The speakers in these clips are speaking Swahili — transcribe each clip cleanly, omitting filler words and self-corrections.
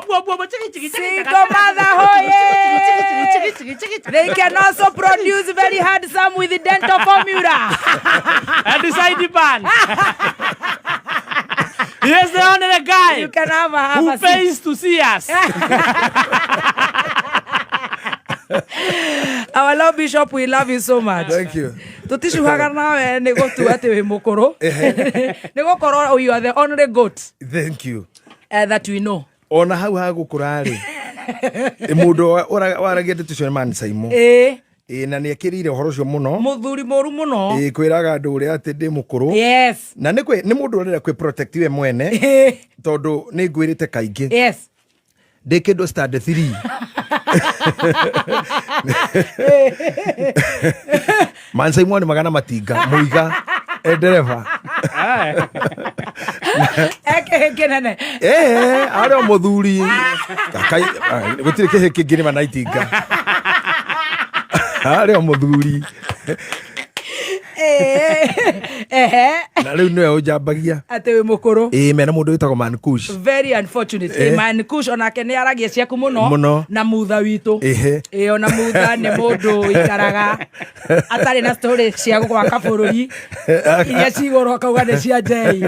Single mother, they can also produce very handsome with the dental formula. And the side band. Here's the only guy You can have who a pays to see us. Our Lord Bishop, we love you so much. Thank you. Tutishuhaga nawe ni gotu ati we mukuru. Ni gukoro you are the only goat. Thank you. That we know. Ona hau hagukurari. Mundu waragete tucio man Saimo. Na ni akirire horo ucio muno. Muthuri moru muno. Kwiraga andu uri ati ndi mukuru. Yes. Na ni mundu urenda kwi protect we mwene. Tondu ni ngwirite kaingi. Yes. Ndi kindu stand 3. Man Saimo ni magana matinga muiga dereva. Kenene. Ario muthuri. Kai gutire kihe kingine manaitinga. Ario muthuri. Na riu niwe ujambagia ati we mukuru. Mena mundu witagwo Man Kush. Very unfortunate. Man Kush onake ni aragia ciaku muno na mutha witu. Ona mutha ni mundu ikaraga atari na story cia gwaka bururi iria cigorwo kauga ni cia njei.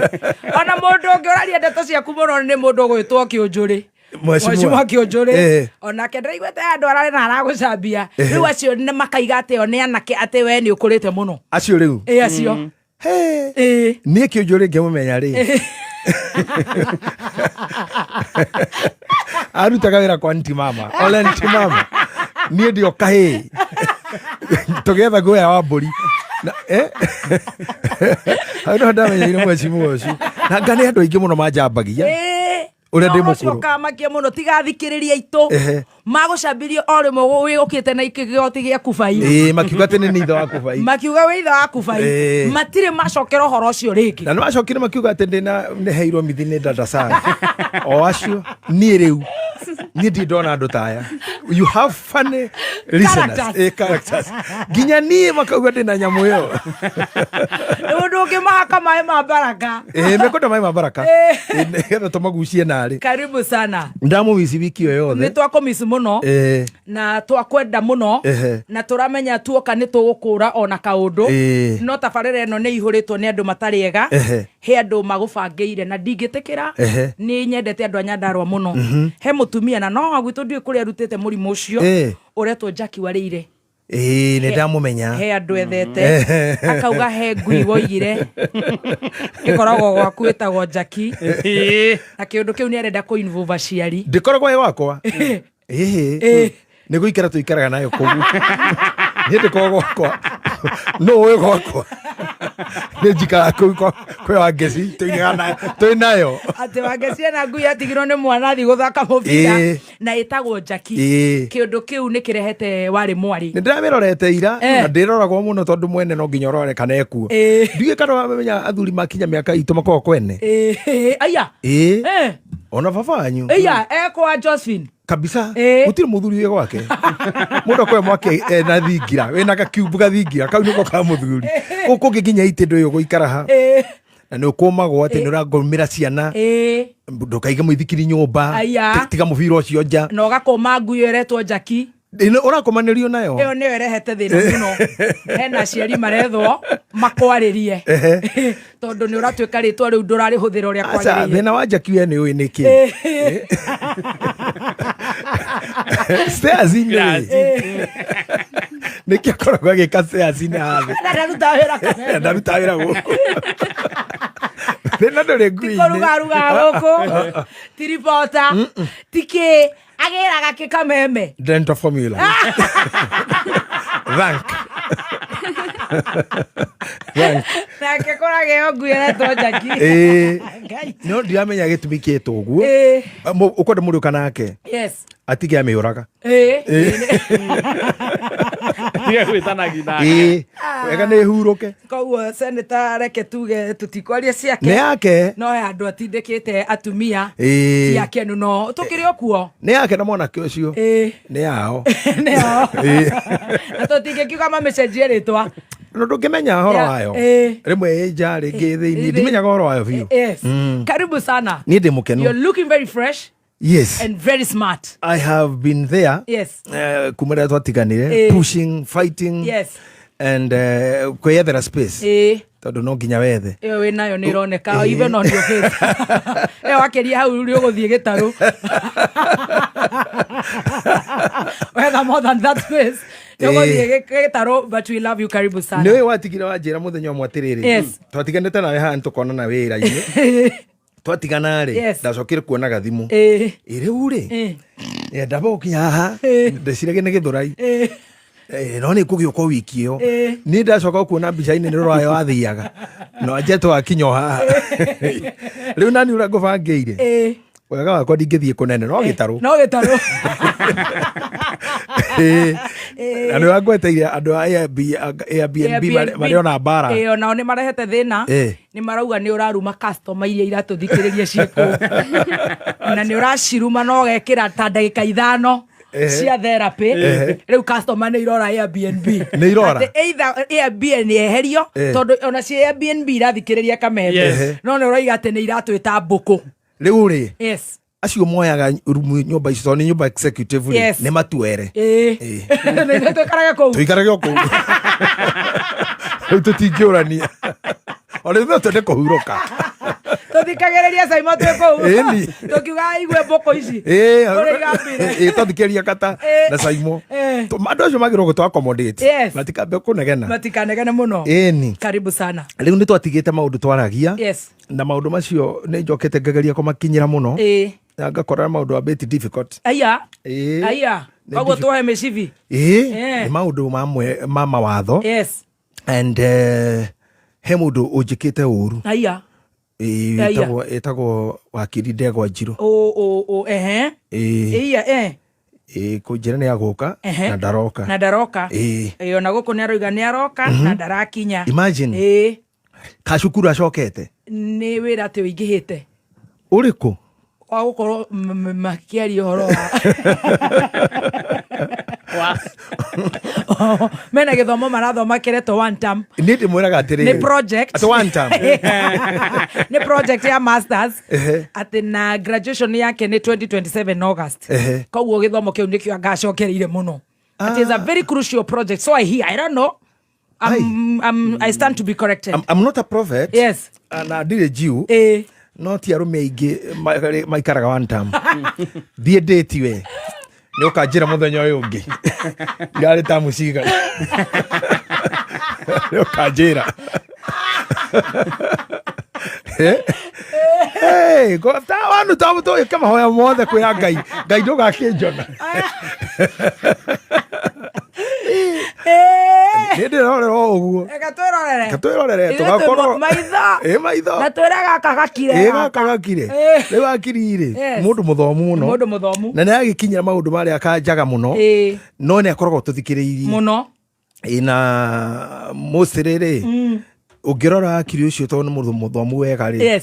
Ona mundu ungiuraria ndeto ciaku muno ni mundu gwitwo Kiunjuri. Mweshimwa Kiunjuri. Onake ndaiguite andu arari na aragucambia. Riu acio ni makaiga ati o ni anake ati we ni ukurite muno. Acio riu. Acio. Ni Kiunjuri ngimumenya ri. Arutaga wira kwa nti mama. Ole nti mama. Ni ndio kahe. Together go ya waburi. Ano ndamenya ire mweshimwa ucio. Na ngane andu aingi muno majambagia. Ure ndi mukuru. Coka makia muno tigathikiriria itu. Magucambirie o rimwe wi ukite na ikigoti gia kubai. Makiuga tene ni itho wa kubai. Makiuga wi itho wa kubai. Matire macokera horo ucio ringi. Na macokire makiuga ati ndina heirwo mithi ni dada sana. O acio ni riu. Ni ndona andu taya. You have funny listeners. Characters. Ginya ni makauga ndina nyamu yo. Ndu ngimahaka mai ma baraka. Mekoda mai ma baraka. Getha tumagucie nari. Karibu sana. Ndamuvisi wiki yo yothe. Ni twakomisi muno. Na twakwenda muno. Na turamenya tuoka ni tugukura ona kaundu. No tabarire no ni ihuritwo ni andu matariega. He andu magubangeire na ndingitikira. Ni nyendete andu anyandarwa muno. He mutumia na no agwitu ndi kuri arutite murimu ucio. Uretwo Jackie Warire. Ni ndamumenya. He andu ethete. Akauga he ngui woigire. Ikoragwo gwaku etagwo Jackie. Na kiundu kiu ni arenda ku involve aciari. Ndikoragwo he wakwa. Ni guikara tuikaraga nayo kugu. Ni ndikoragwo wakwa. No we gwakwa. Ni jikara kwe wangeci tuinayo. Ati wangeci na ngui atigirwo ni mwana thi guthaka mubira na etagwo Jackie. Kiundu kiu ni kirehete wari mwari. Ni ndamirorete ira na ndiroragwo muno tondu mwene no nginya urore kana ekuo. Ndiye kana wamenya athuri makinya miaka itu makoo kwene. Aya. Ona baba wanyu. Ekwa Josephine. Kabisa. Gutiri muthuri we gwake. Mundu kwa mwake na thingira. We na gakiubu gathingira. Kau niko ka muthuri. Guku nginya itindo yo guikara ha. Na ni ukomagwo ati nurangomira ciana. Ndukaige muithikiri nyumba. Tiga mubira ucio nja. No gakoma ngui eretwo Jackie. Urakomanirio nayo. Iyo niyo irehete thina muno. Hena ciari marethwo makwaririe. Tondu ni uratwika ritwa riu ndurari huthira uria kwagiriire. Acha thina wa Jackie we ni uyi niki. Stairs ini. Niki akoragwo agika stairs ini hathi. Ndaruta wira guku. Thina nduri ngui-ini. Tikorugaruga guku. Tiripota. Tiki ageraga kikameme. Dental formula. Rank. Na kekorage yo ngui eretwo Jackie. No ndiamenya gitumi kietwo guo. Ukwenda muruka nake. Yes. Atige amiuraga. Ye gwitanagia na. Wega ni huruke. Koguo senator reke tuge tutikwaria ciake. Ni yake. No andu atindikite atumia. Ciake no tukiri okuo. Ni yake na mwana ucio. Ni yao. Ni yao. Na tutingikiuga message ritwa. No ndungimenya horo wayo. Rimwe nja ringi thiini ndimenyaga horo wayo biu. Karibu sana. Ni ndi mukenu. You're looking very fresh. Yes. And very smart. I have been there. Yes. Kumera twatiganire, pushing, fighting. Yes. And kweyethera space. Tondu no nginya wethe. We nayo ni roneka even on your face. Wakeria hau uri uguthie gitaru. Whether more than that space. But we love you, karibu sana. Niwe watigire wanjira muthenya umwe atiriri. Yes. Twatiganite nawe haha nitukonana wira-ini. Twatigana ri ndacokire kuona gathimu. Riu ri ndamba gukinya haha ndecirage ni Githurai. No ni kugioka wiki iyo ni ndacoka kuona mbica-ini ni rwayo wathiaga no njeto wakinya haha. Riu nani ura ngubangeire wega wakwa ndingithie kunene no gitaru Ano agweteire andu a Airbnb mariona mbara onao ni marehete thina ni marauga ni uraruma customer iria iratuthikiriria cieko na ni uraciruma no gekira ta ndagika 5 cia therapy riu customer ni irora Airbnb ni irora either Airbnb eherio tondu ona ci Airbnb irathikiriria kamende no ni uraiga ati ni iratwita mbuku riu ri yes acio moyaga rumu nyumba icio ni nyumba executive ni matuere na tuikarage kou tutingiurania ole no tende kuhuroka tuthikagereria sai matu kou tukiuga igue mboko ici tuthikiria kata na saimo andu acio magirwo gutwa accommodate matikambe kunegena muno karibu sana riu ni twatigite maundu twaragia yes na maundu macio ni njokete ngageria kumakinyira muno ngakora maundu a bit difficult aya koguo twohe mecivi ni maundu mamwe ma mawatho yes and he mundu unjikite uru aya etagwo wakiri Ndegwa Njiru kunjira ni aguka na ndaroka ona guku ni aroiga ni aroka na ndarakinya imagine kacukuru acokete ni wira ati uingihite uriku wa gukorwo makiari horo mena githomo marathoma kireto one term ni ndimwiraga atiri ni project at one term ni project ya masters ati na graduation yake ni 2027 August koguo githomo kiu nikio angacokereire muno it is a very crucial project so I don't know I stand to be corrected. I'm not a prophet. Yes. Na ndire jiu no ti arume aingi maikaraga one term thie date we ni ukanjira muthenya uyu ungi ngari ta musiga ni ukanjira go ta wanu ta to kama hoya mothe kwira ngai ndugakinjona nende rorero uguo katwirorere tugakorwo maitho na twiraga kakakire riu akirire mundu muthomu muno na nagikinyira maundu maria akanjaga muno no ni akoragwo tuthikiriirie muno ina musiriri ungirora akiri ucio tondu mundu muthomu wega ri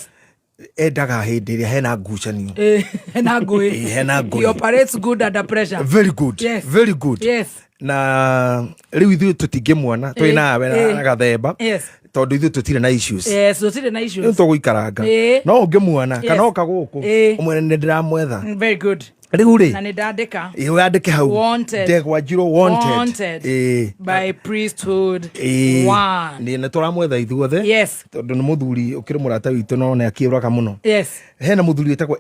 endaga hindi iria hena ngucanio hena ngui he operates good under pressure very good very good na riu ithu tutingimwona twinawe na gathemba tondu ithu tutire na issues ni tuguikaranga no ungimuona kana oka guku umwene ni ndiramwetha very good riu ri na ni ndandika andike hau Ndegwa Njiru wanted by priesthood one ni na turamwetha ithuothe tondu ni muthuri ukiri murata witu no ne akiuraga muno hena muthuri etagwo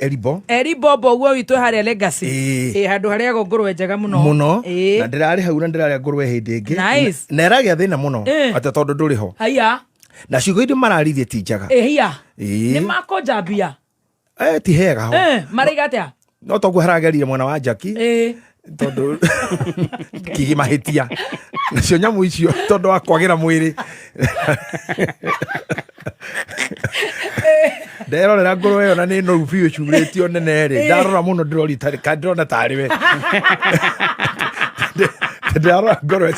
Eribo boguo witu haria legacy handu haria ngurwe njega muno na ndirari hau na ndirari ngurwe hindi ingi na eragia thina muno ati tondu nduri ho na ciugo indi mararithie ti njaga ni makonjambia ti hega ho mariga atia no toguo haragerire mwana wa Jaki tondu kigi mahitia nacio nyamu icio tondu akwagira mwiri nderorera ngurwe yo na ni no biu curetio nene ri ndarora muno ndirori ndirona tariwe ndarora ngurwe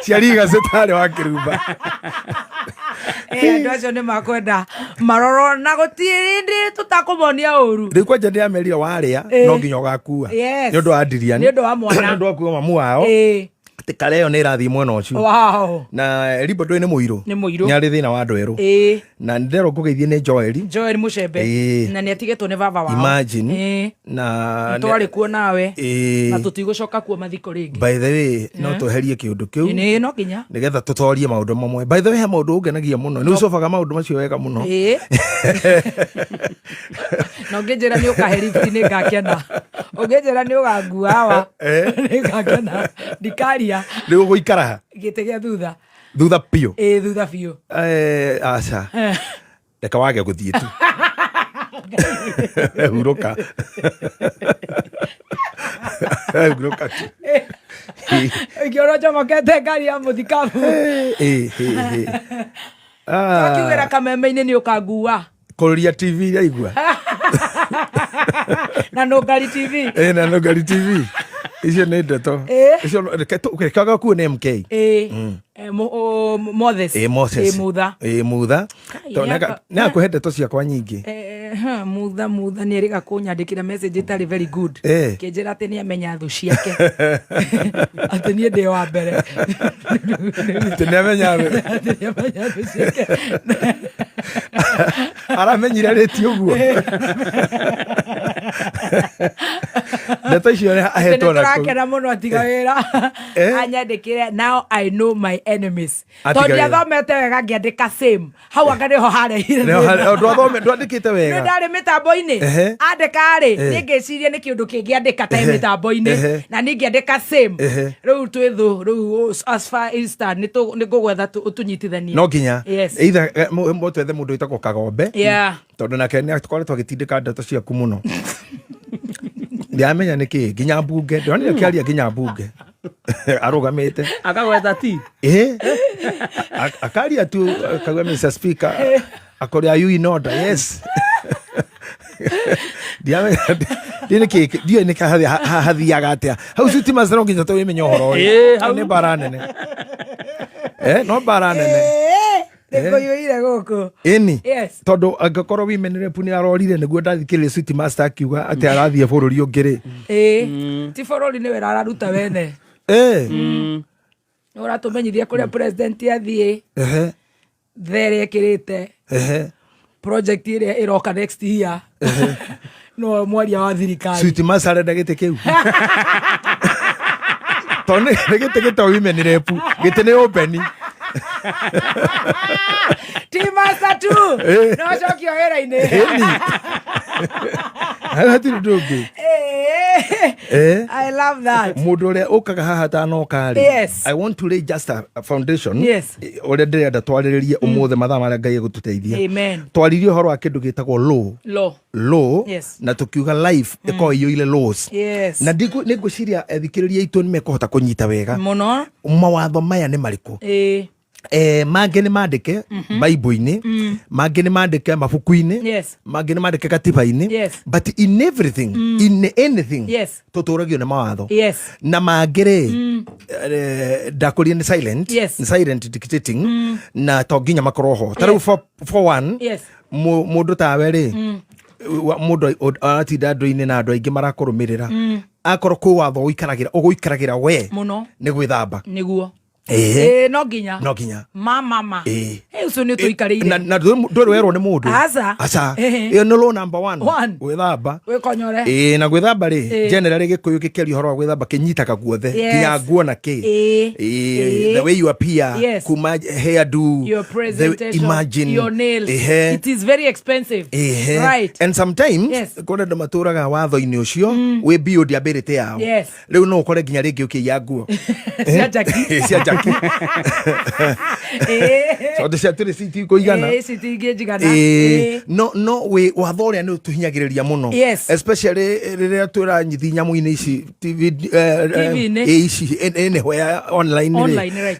ciariga citari wa kirumba andu acio ni makwenda maroro na gutirindi tutakumonia uru riu kwanja ndiamerire waria no nginya ugakua ni undu wa ndiria ni undu wa mwana ni undu wa kuwa mamu wao Tikareo nä rathi mwena å cio. Wow. Na Ribo ndå nä må irå nä arä thä na wa andå erå na nderwo ngå geithie nä Joel må cembe na nä atigä two nä baba wao. Imagine na twarä kuo nawe na tå tigå coka kuo mathiko rä ngä. By the way no tå herie kä å ndå kä u no nginya nä getha tå torie maå ndå mamwe. By the way he maå ndå å ngenagia må no nä å cobaga maå ndå macio wega må no na å ngä njä ra nä å kaherifti nä ngakena å ngä njä ra nä å ganguawa nä ngakena ndikaria rä å gå ikara gä tä gä a thutha biå thutha biå aca reka wage gå thiä tu hurå ka hurå ka tu ingä oro njomokete ngari ya må thikabu akiugä ra kameme-inä nä å kangua kå ria TV iraigua na no ngari TV na no ngari TV icio nä ndeto icio rekaga kuo nä MK Moses mutha nä akå he ndeto ciakwa nyingä mutha nä rä ga kå nyandä kä ra message itarä very good kä njä ra atä nä amenya thå ciake atä niä ndä wa mbere atä nä amenya thå ciake aramenyire rä ti å guo ndeto icio ahetwo nä tårakena må no atiga wä ra anyandä kä re now I know my enemies tondå athomete wega ngĩandä ka same hau anga nä ho harehire ndwandä kä te wega ndarä mä tambo-inä andä karä nä ngä ciria nä kä å ndå kä ngä andä ka te mä tambo-inä na nä ngä andä ka same rä u twä thå rä u nä ngå gwetha å tå nyitithanie no nginya mo twethe må ndå wä tagwo Kagombe tondå nake nä twakoretwo agä tindä ka ndeto ciaku må no ndiamenya nä kä nginya mbunge ndonire kä aria nginya mbunge arå gamä te akagweta ti akaria tu akauga Mr. Speaker akoria you in order yes ndiamenya ndiä nä kahathiaga atä a hau citima cero nginya tå wä menya å horo å nä mbara nene no mbara nene ngåyåire gå kå ĩni tondå angĩkorwo women rep nĩ arorire nĩguo ndathikä rä Sweet Master akiuga atĩ arathiĩ bũrũri ũngĩ rĩ ti bũrũri nĩwe araruta wene nĩ ũratå menyithia kũrĩa president athiĩ therĩ ĩkĩrĩte project ĩrĩa ĩroka next year no mwaria wa thirikari Sweet Master arenda gĩtĩ kĩu tondũ nĩ gĩtĩ gĩtoo women rep gĩtĩ nĩ open Timasa tu no cokio wĩra-inĩ hatirĩ ndũ ũngĩ I love that mũndũ ũrĩa ũkaga haha tanokarĩ I want to lay just a foundation ũrĩa ndĩrenda twarĩrĩrie ũmũthĩ mathaa marĩa Ngai egũtũteithia twaririe ũhoro wa kĩndũ gĩtagwo law na tũkiuga life ĩkorwo ĩiyũire laws na nĩ ngwĩciria ethikĩrĩria aitũ nĩ mekũhota kũnyita wega mũno mawatho maya nĩ marĩkũ mangĩ nĩ mandĩke Bible-inĩ mangĩ nĩ mandĩke mabuku-inĩ mangĩ nĩ mandĩke katiba-inĩ but in everything in anything tũtũragio nĩ mawatho na mangĩ rĩ ndakũria nĩ silent dictating na to nginya makorwo ho ta rĩu for one mũndũ tawe rĩ mũndũ aratinda andũ-inĩ na andũ aingĩ marakũrũmĩrĩra akorwo kwĩ watho ũgũikaragĩra we nĩ gwĩthamba nĩguo no nginya mama ucio nä å tå ikarä ire na ndå werwo nä må ndå aca ä nä law number one gwä thamba wä konyore na gwä thamba rä generally gä kå yå gä kerio horo wa gwä thamba kä nyitaga guothe kinya nguo na kä the way you appear kuma hairdo the imagine your nails it is very expensive right and sometimes kå ndå matå raga watho-inĩ å cio wä build ability yao rä u no å kore nginya rä ngä å kä ia nguo cia jaki Sote cia tũrĩ citikũigana citingĩnjigana no wĩ watho ũrĩa nĩ ũtũhinyagĩrĩria mũno especially rĩrĩa tũranyithia nyamũ-inĩ ici ici anywho ya online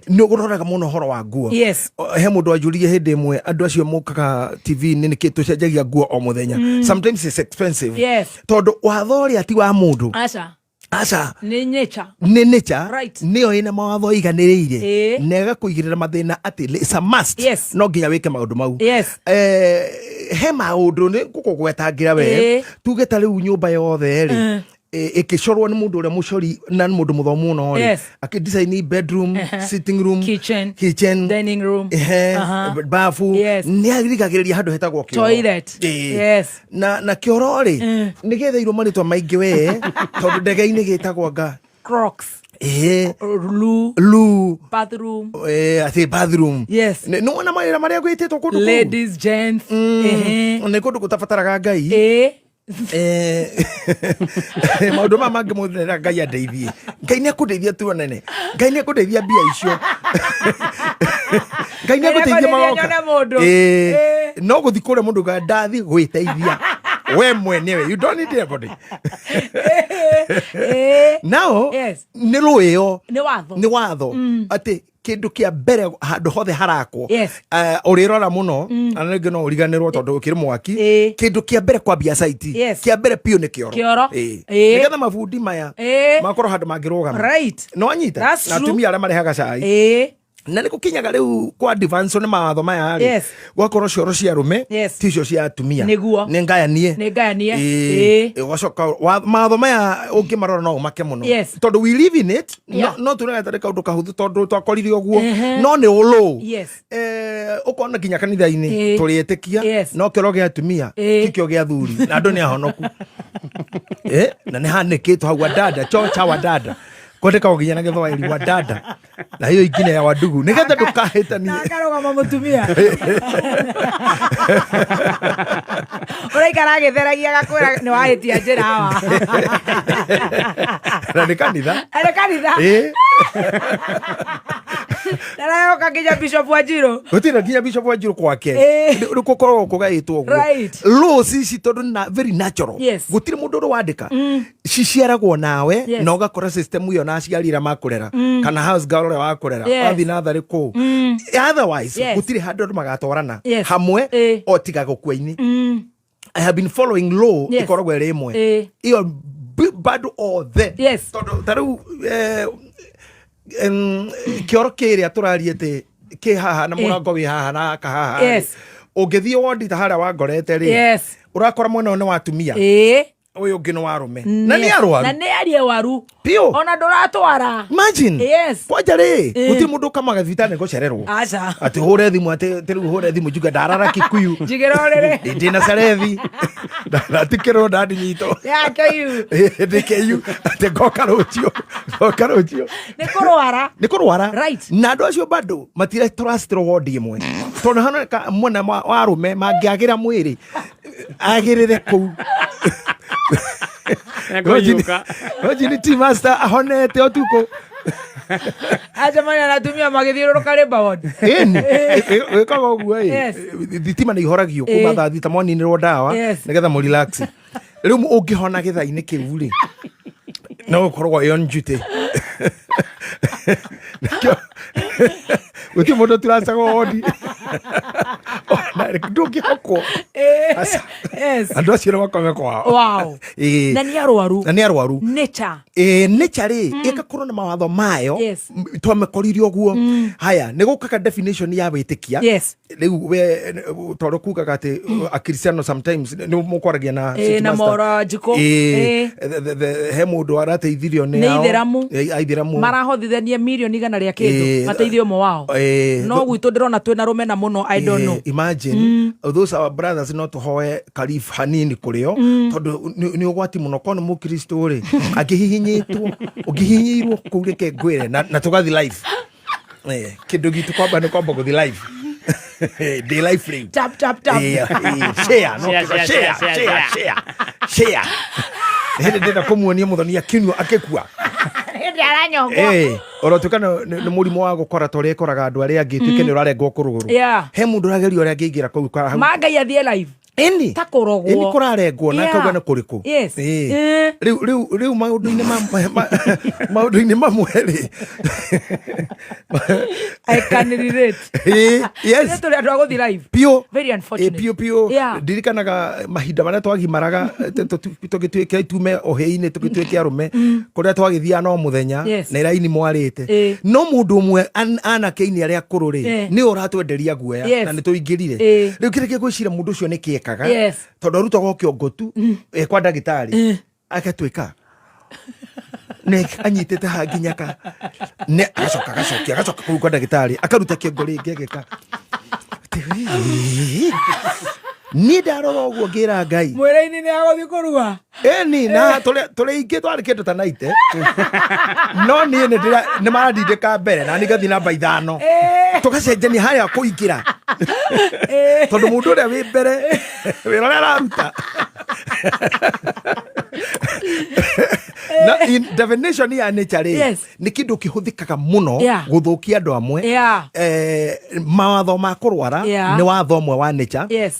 nĩ ũroraga mũno ũhoro wa nguo he mũndũ wanjũririe hĩndĩ ĩmwe andũ acio mũkaga TV-inĩ nĩkĩ tũcenjagia nguo o mũthenya sometimes it's expensive tondũ watho ũrĩa ti wa mũndũ aca nĩ nature nĩyo ĩna mawatho iganĩrĩire na ĩgakũigĩrĩra mathĩna atĩ it's a must no nginya wĩke maũndũ mau he maũndũ nĩ ngũkũgwetangĩra we tuge ta rĩu nyũmba yothe rĩ ikishorwa ni mundu uria mucori na mundu muthomu no akidesign bedroom, sitting room, kitchen, dining room, bafu, ni agirigagiriria handu hetagwo toilet. Na kioro ri ni getheirwo maritwa maingi we tondu ndege-ini gitagwo nga Crocs. Bathroom. Ati bathroom. No wana mawira maria gwititwo kundu ladies, gents. Ni kundu gutabataraga Ngai. Maundu ma mangi muthera Ngai andeithie. Ngai ni akundeithia tu nene. Ngai ni akundeithia mbia icio. Ngai ni akundeithia magoka. No guthi kure mundu ga ndathi gwiteithia. We mwenyewe, you don't need anybody. Now, ni ruyo, ni watho. Ati kindu kia mbere handu hothe harakwo urirora muno anenge no uriganirwo tondu ukiri mwaki kindu kia mbere kwambia site kia mbere pio ni kioro nigetha mabundi maya makorwo handu mangirugama no anyita na atumia aria marehaga cai na nä gå kinyaga rä u kwa advance nä mawatho maya rä gwakorwo cioro cia rå ticio cia atumia nä ngayanie gacoka mawatho maya å ngä marora no å make må no tondå we live in it no tå regetarä kaå ndå kahå thu tondå twakorire å guo no nä å lå å kona nginya kanitha-inä tå rä tä kia no kä oro gä atumia kikio gä athuri na andå nä ahonoku na nä hanä kä two hau wadada chocha wadada kwandika uginya na githoairi wa dada na hiyo ingine ya wadugu nigetha ndukahitanie na karogama mutumia uraikara githeragia gakwira ni wahitia njira hawa na ni kanitha Narayo kakinya Bishop Wanjiru. Gutira kinya Bishop Wanjiru kwake. Ruko korwo kugaitwo guo. Law cici tondu na very natural. Gutire mundu ru wandika. Ciciaragwo nawe na ugakora system iyo na aciarira makurera kana house girl ore wakurera athi na thari ku. Otherwise gutire handu magatwarana hamwe o tiga gukwaini. I have been following law ikoragwo iri imwe. Iyo bado othe. Tondu taru kioro kiria turariete ki haha na murango wi haha na kahaha ungithie wodi ta haria wangorete ri urakora mwena ni watumia uyu ungi ni warume na ni arwaru pio ona nduratwara imagine kwaja ri guti mundu kamaga thitane gucererwo ati hure thimu ati riu hure thimu juga ndarara Kikuyu njigirorere ndina Sarethi ndatikiro ndandi nyito ya Keyu ndikeyu ati gokarucio ni kurwara na andu acio bado matire trustro wodi imwe tondu hano mwena warume mangiagira mwiri agirire ku Rojini team master ahonete otuko aja mwana anatumia magithiururuka rimba wodi wikaga uguo thitima ni ihoragio kuma thaa thita moninirwo ndawa nigetha mu relax riu ungihona githai-ini kiu ri no ukorwo yo njute Uti mundu turacaga wodi ndungihokwo andu acio nä makome kwao na nä arwaru nature ri igakorwo na mawatho mayo twamekoririe uguo haya nä gå kaga definition ya wĩtĩkia rĩu we tondũ kugaga atĩ akristiano sometimes nĩ mũkwaragia na moro njiko he mũndũ arateithirio nĩ aithĩramu marahothithania mirioni igana rĩa kĩndũ mateithio mo wao no gwitũ ndĩrona twĩna rũmena mũno I don't know imagine those our brothers not hoe karibu hanini kũrĩo tondũ nĩ ũgwati mũno kona mũkristo rĩ angĩhihinyĩtwo ũngĩhihinyĩirwo kũu reke ngwĩre na tũgathi live kĩndũ gitu kwamba nĩ kwamba gũthi live day life frame tap share hende ndenda kumuonia muthoni akinwa akekua hende aranyongwo orotukana nĩ mũrimũ wa gũkora tore koraga andũ arĩa angĩ tuke nĩ ũrarengwo kũrũgũrũ he mũndũ ũragerio ũrĩa angĩingĩra kũu kwa mangai athie live eni takorogwo eni kurarengwo na kauga nĩ kũrĩkũ riu maũndũ-inĩ mamwe rĩ I can relate yes tuli andũ agũthi live pio very unfortunate pio ndirikanaga mahinda marĩa twagimaraga tũgĩtuĩka itume ohĩ-inĩ tũgĩtuĩka arũme kũrĩa twagĩthiaga no mũthenya na iraini mwarĩte no mũndũ ũmwe anake-inĩ arĩa akũrũ rĩ nĩ ũratwenderia guoya na nĩ tũingĩrire rĩu kĩrĩkĩa gwĩciria mũndũ ũcio nĩ kĩekaga tondũ arutagwo kĩongo tu kwa ndagĩtarĩ agatuĩka ne anyitete ha nginyaka ne agacoka kuu kwa ndagĩtarĩ akaruta kĩongo rĩngĩ agĩka ni ndarora ũguo ngĩra Ngai mwĩrĩ-inĩ nĩ agũthiĩ kũrua eni na tũrĩ ingĩ twarĩ kĩndũ ta naite no niĩ nĩ marandindĩka mbere na nĩ ngathiĩ namba 5 tũgacenjania harĩa kũingĩra tondũ mũndũ ũrĩa wĩ mbere wĩra ũrĩa araruta na in definition ya nature ni kindu kĩhũthĩkaga mũno gũthũkia andũ amwe mawatho ma kũrwara nĩ watho ũmwe wa nature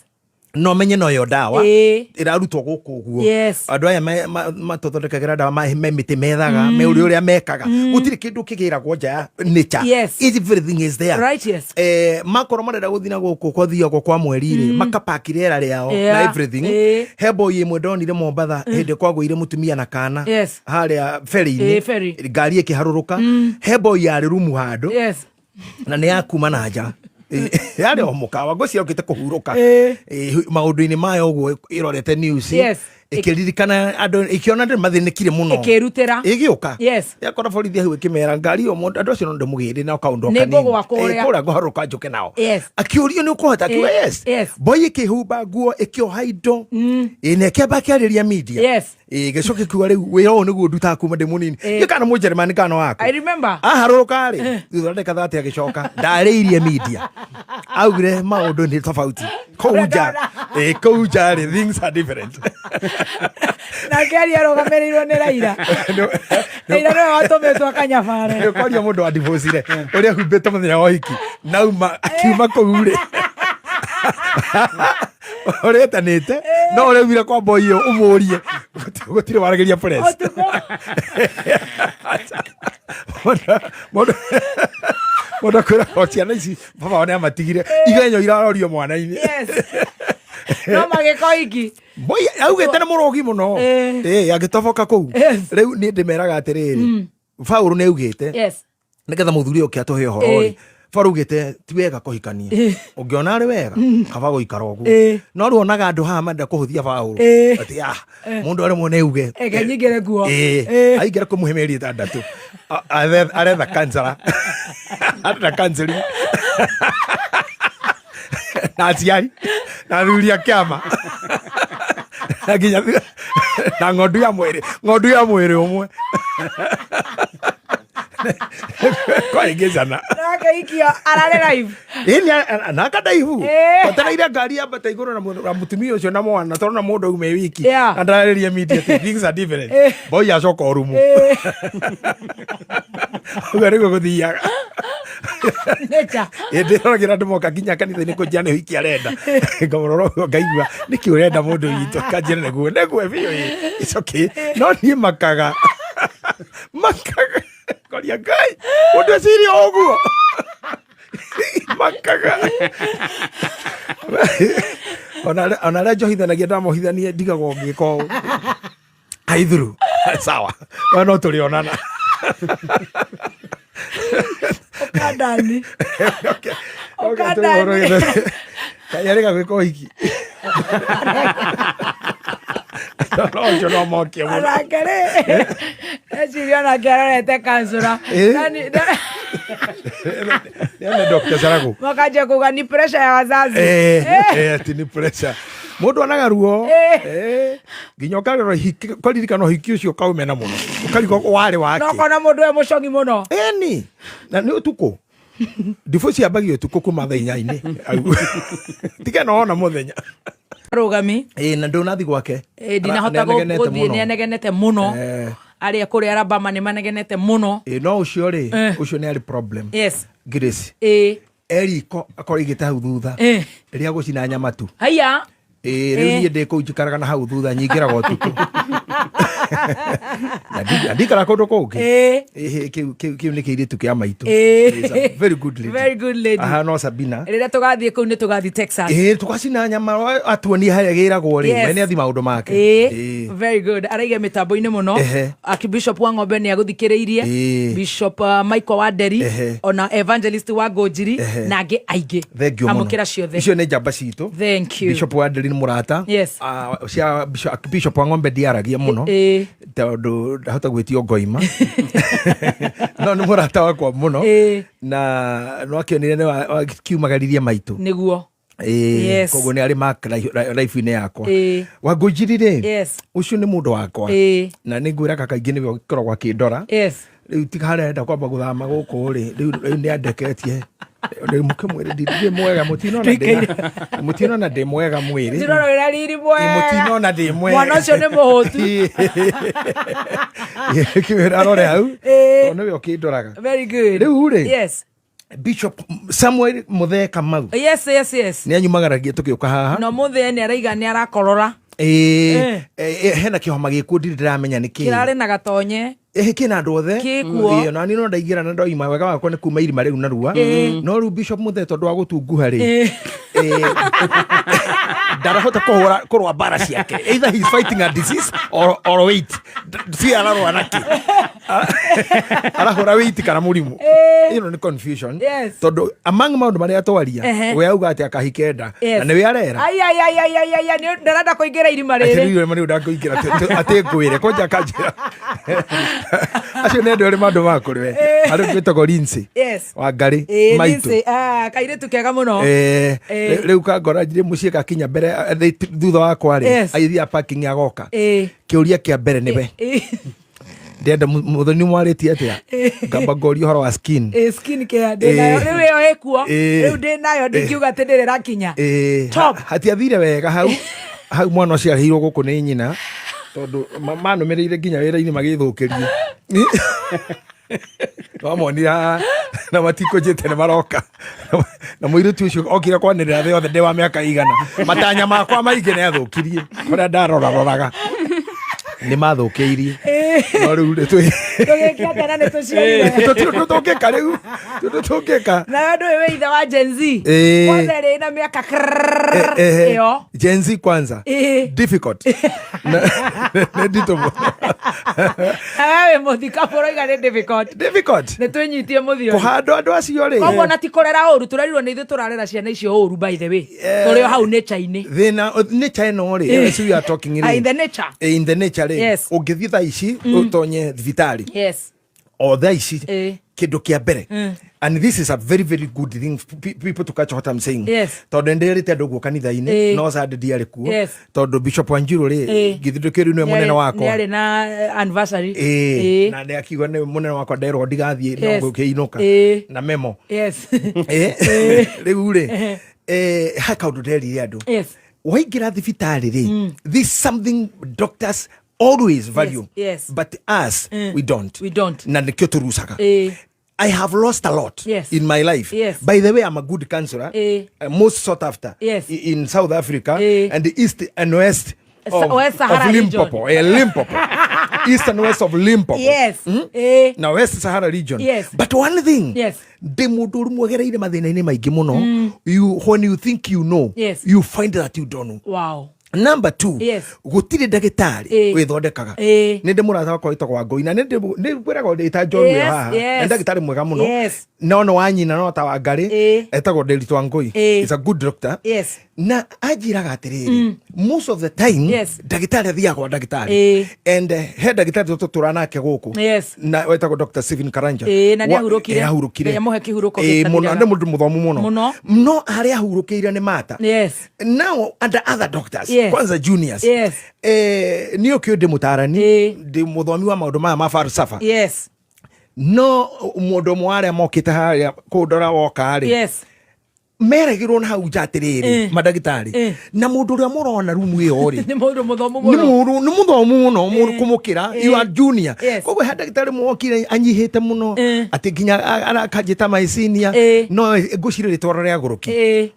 no menye no yo dawa irarutwo gũkũ ũguo andũ aya matũthondekagĩra ndawa me mĩtĩ methaga me ũrĩa mekaga gũtirĩ kĩndũ kĩgĩragwo nja ya nature everything is there makorwo marenda gũthiĩ na gũkũ kwa thiagwo kwa mweri-rĩ makapaki rĩera rĩao na everything he boy ĩmwe ndonire Mombatha hĩndĩ kwagũire mũtumia na kana harĩa ferry-inĩ ngari ĩkĩharũrũka he boy yarĩ rumu handũ na nĩ yakuma na nja yale omukawa gosi yokite kuhuruka maundu-ini mayo uguo irorete news ikiririkana andu ikiona andu mathinikire muno ikirutira igiuka yakora borithi ahu ikimera ngari o mundu andu acio ndo mugiri na kaundu kanini kura ngoharuka njuke nao akiurio ni ukuhota akiwa boy ikihumba nguo ikioha indo ine keba kiariria media gicoke kiwa riu wira o niguo nduta kuma ndi munini gikana mujeremani kana wako I remember haruka ri thondeka thati agicoka ndariirie media augire maundu ni tofauti kouja ri things are different na kari arogamerirwo ni Raila Raila no watometwo akanyabara kwaria mundu wa divorce uria humbete muthenya wa hiki nauma akiuma koure oretanite no urewira kwa boy iyo umurie gutire warageria press moda kwiraociana ici baba one amatigire igenyo irarorio mwana-ini no magikoiki boy augete na murogi muno agitoboka kuu riu ni ndimeraga atiriri Fauru ne ugite nigetha muthuri oke atuhe uhoro Fauru ugite ti wega kuhikania ungiona ari wega kaba guikara uguo no ruonaga andu haha menda kuhuthia Fauru ati mundu ari mone uge egenyigere guo aigere kumuhemeria tandatu aretha kansara ata kansari na aciari na thuri akiama na ng'ondu ya mwĩrĩ ũmwe kwa ingĩcana nakaikio arare live nakadaihu batereire ngari yambata igũrũ na mũtumia ũcio na mwana tondũ na mũndũ ume wiki na ndararĩria media things are different boy acoka orumu ũgarĩgo gũthiaga ndĩroragira andũ moka nginya kanitha-inĩ kũnjane wiki arenda ngamũrora ngaigua nĩkĩ ũrenda mũndũ witũ kanjĩra nĩguo biũ it's okay no niĩ makaga koria Ngai mũndũ eciria ũguo makaga ona arĩa njohithanagia ndamohithanie ndigagwo ngĩka ũũ haithuru sawa no tũrĩonana okadani kayarega gwĩka ũhiki no no moke mũno arakere eciria onake arorete kansura nĩ Dr. Saragu makanjia kuga ni pressure ya wazazi ati ni pressure mundu anaga ruo nginya ukarora kwaririkana ũhiki ũcio kaumena mũno ũkarigwo warĩ wake no kona mũndũ we mũcogi mũno eni na nĩ ũtukũ divorce yambagio ũtukũ kuma thaa 4 tiga no ona mũthenya rugami na ndonathi gwake ndinahota gũthiĩ nĩanegenete mũno arĩa kũrĩ Alabama nĩ manegenete mũno no ũcio rĩ ũcio nĩ arĩ problem Grace eriko akorwo igĩte hau thutha rĩrĩa gũcina nyama tu haya rĩu niĩ ndĩ kũu njikaraga na hau thutha nyingĩraga ũtukũ ndikara kũndũ kũngĩ kĩu nĩ kĩirĩtu kĩa maitũ very good lady no Sabina rĩrĩa tũgathiĩ kũu nĩ tũgathiĩ Texas tũgacina nyama atuonie harĩa gĩragwo rĩ we nĩ athi maũndũ make very good araige mĩtambo-inĩ mũno Archbishop wa Ng'ombe nĩ agũthikĩrĩirie Bishop Michael wa Nderi ona Evangelist wa Ngũnjiri na angĩ aingĩ amũkĩra ciothe icio nĩ njamba citũ thank you Bishop wa Nderi nĩ mũrata cia Bishop wa Ng'ombe ndiaragia mũno tondu ndahota gwĩtio ngoima no nĩ mũrata wakwa mũno na no akĩonire nĩ kiumagaririe maitũ nĩguo koguo nĩ arĩ mark life-inĩ yakwa Wangũnjiri ũcio nĩ mũndũ wakwa na nĩ ngwĩraga kaingĩ nĩwe ũgĩkoragwo akĩndora rĩu tiga harenda kwamba gũthama gũkũ rĩu nĩ andeketie mukimwire ndi mwega mutinona ndi mwega mwiri ndirorera riri mwega mutinona ndi mwega mwana ucio ni muhutu kiwira rore hau one we okindoraga very good riu ri Bishop Samuel Mutheka Mau yes ni anyumagaragia tukiuka haha no muthe ni araiga ni arakorora hena kihoma gikuo ndiramenya niki kirari na gatonye kina andå othe na no ndaingä na ndoima wega wakwa nä kuma irima rä u narua no rä u Bishop Muthee tondå wa gå tunguha rä ndarahota kå rwa mbara ciake either he is fighting a disease or weight si ararwa naki arahå ra weight kana må rimå ä nä confusion tondå among maå ndå marä a twaria we auga atä akahikenda na nä we arera ndarenda kå ingä ra irima rä rä ndakå ingä ra atä ngwä re kwanja kanjä ra acio nä andå arä mandå makå rä we arä gwä tagwo Lindsay wa Ngarĩ maitå kairä tu kega må no rä u kangora njirä må ciä gakinya mbere thutha wakwa rä aithia parking agoka kä å ria kä a mbere nä we ndenda må thoni mwarä tie atä a ngamba ngoria å horo wa skin care rä u ä yo ä kuo rä u ndä nayo ndingiuga atä ndä rä rakinya hatiathire wega hau mwana å ciarä irwo gå kå nä nyina tondå manå mä rä ire nginya wä ra-inä magä thå kä rie wamonira na matikå njä te nä maroka na må irä tu å cio okire kwanä rä ra thä othe ndä wa mä aka igana matanya makwa maingä nä athå kirie kå rä a ndaroraroraga nä mathå kä irie no rä u tå tå ngä ka rä u tå ngä ka na ndå wä ithe wa Gen Z kwanza rä na mä aka ĩyo Gen Z kwanza difficult nä nditå må wewe må thika bå roiga nä difficult nä twä nyitie må thio kå handå andå acio rä koguo na ti kå rera å ru tå rerirwo nä ithuä tå rarera ciana icio å ru by the way tå rä o hau nature-inä thä na nature ĩno rä as we are talking in the nature rä å ngä thiä thaa ici å tonye thibitarä o thaa ici kä ndå kä a mbere and this is a very very good thing people to catch what I'm saying tondå ndä rä te andå guo kanitha-inä no sande ndiarä kuo tondå Bishop Wanjiru rä ngithindå kä rä u nä we må nene wakwa nä arä na anniversary na nä akiuga nä må nene wakwa nderwo ndigathiä no ngä inå ka na memo rä u rä ha kaå ndå nderire andå waingä ra thibitarä rä this something doctors always value but us we don't na nikio turusaga I have lost a lot in my life by the way I'm a good counselor most sought after in South Africa and the east and west of Limpopo east and west of Limpopo now West Sahara region but one thing ndä må ndå å mwegereire mathä-inä maingä må no when you think you know you find that you don't know number 2 gutirä ndagĩtarĩ wĩthondekaga nĩ ndĩ mũrata wakwa wĩtagwo Wangũi na nĩ ngwĩraga ndĩ ta John wĩ haha nĩ ndagĩtarĩ mwega mũno no nĩ wa nyina no ta wa Ngarĩ etagwo Nderitu Wangũi is a good doctor na anjĩraga atĩrĩrĩ most of the time ndagĩtarĩ athiaga kwa ndagĩtarĩ and he ndagĩtarĩ tũtũra nake gũkũ na wetagwo Dr. Stephen Karanja na nĩ ahurũkire mũhe kĩhurũko mũno nĩ mũndũ mũthomu mũno no arĩa ahurũkĩire nĩ mata now under other doctors kwanza juniors nĩ ũkĩo ndĩ mũtarani ndĩ mũthomi wa maũndũ maya ma falsafa no mũndũ ũmwe arĩa mokĩte harĩa kũndora woka-rĩ meragĩrwo na hau nja atĩrĩrĩ mandagĩtarĩ na mũndũ ũrĩa mũrona rumu ĩyo-rĩ nĩ mũthomu mũno kũmũkĩra you are junior koguo he ndagĩtarĩ mwokire anyihĩte mũno atĩ nginya arakanjĩta my senior no ngũcirĩ rĩtwaro rĩa gũrũki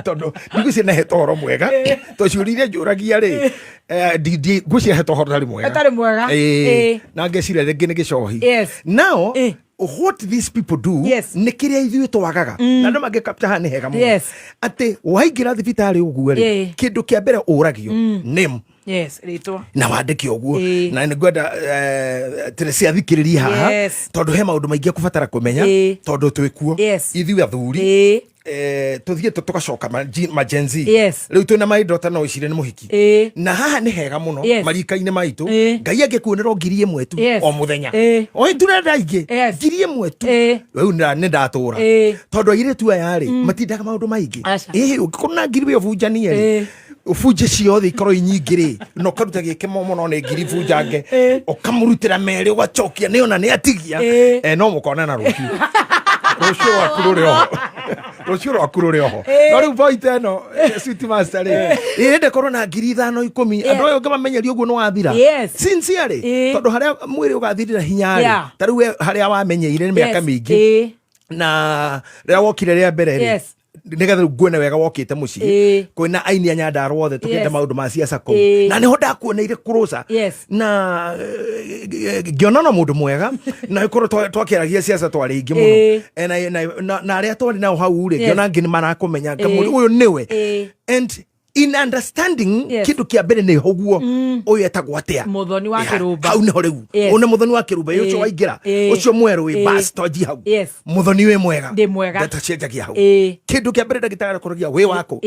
tondå ndigå ciä nahe toro mwega to ciå iria njå ragia rä ngå ciahe toho tarä mwega na ngecira rä ngä nä gä cohi now what these people do nä kä rä a ithuä twagaga na andå mangä kapta nä hega må atä waingä ra thibitarä å guo rä kä ndå kä a mbere å ragio name yes ritwa na wandike oguo na ngwenda Teresia thikiriria haha tondu he maundu maingi kubatara kumenya tondu twikuo ithui athuri tuthie tugacoka majenzi riu twina maindota no icire ni muhiki na haha ni hega muno marika-ini maitu ngai angikuonera 1,000 tu o muthenya oi turenda ingi 1,000 tu riu ni ndatura tondu airetu aya ri matindaga maundu maingi ugikorwo na 1,000 ubunjanie ri ubunje ciothe ikorwo inyingi ri no karuta gike muno ni 1,000 bunjange ukamurutira meri ugacokia ni ona ni atigia no mukonana ruciu rucio wakurure oho rucio wakurure oho no riu boite no sweet master ri inde korwo na 5,000 10 andu ayo ngamamenyeria uguo no wathira sincerely tondu haria mwiri ugathirira hinya ri tariu haria wamenyeire ni miaka mingi na ria wokire ria mbere ri nigetha nguone wega wokite mucii kwina aini anyandarwa othe tukenda maundu ma ciaca kou na niho ndakuona ire kuruca na ngionana mundu mwega na ikorwo twakiragia ciaca twari ingi muno na aria twari nao hau ri ngiona ngi ni marakumenya ngamuri uyu niwe and in understanding kindu kia mbere ni hoguo uyu etagwo atia muthoni wa kirumba hau niho riu una muthoni wa kirumba ucio waingira ucio mweru wi bas toji hau muthoni wi mwega ndi mwega ndatacenjagia hau kindu kia mbere ndagitara kurugia wi wako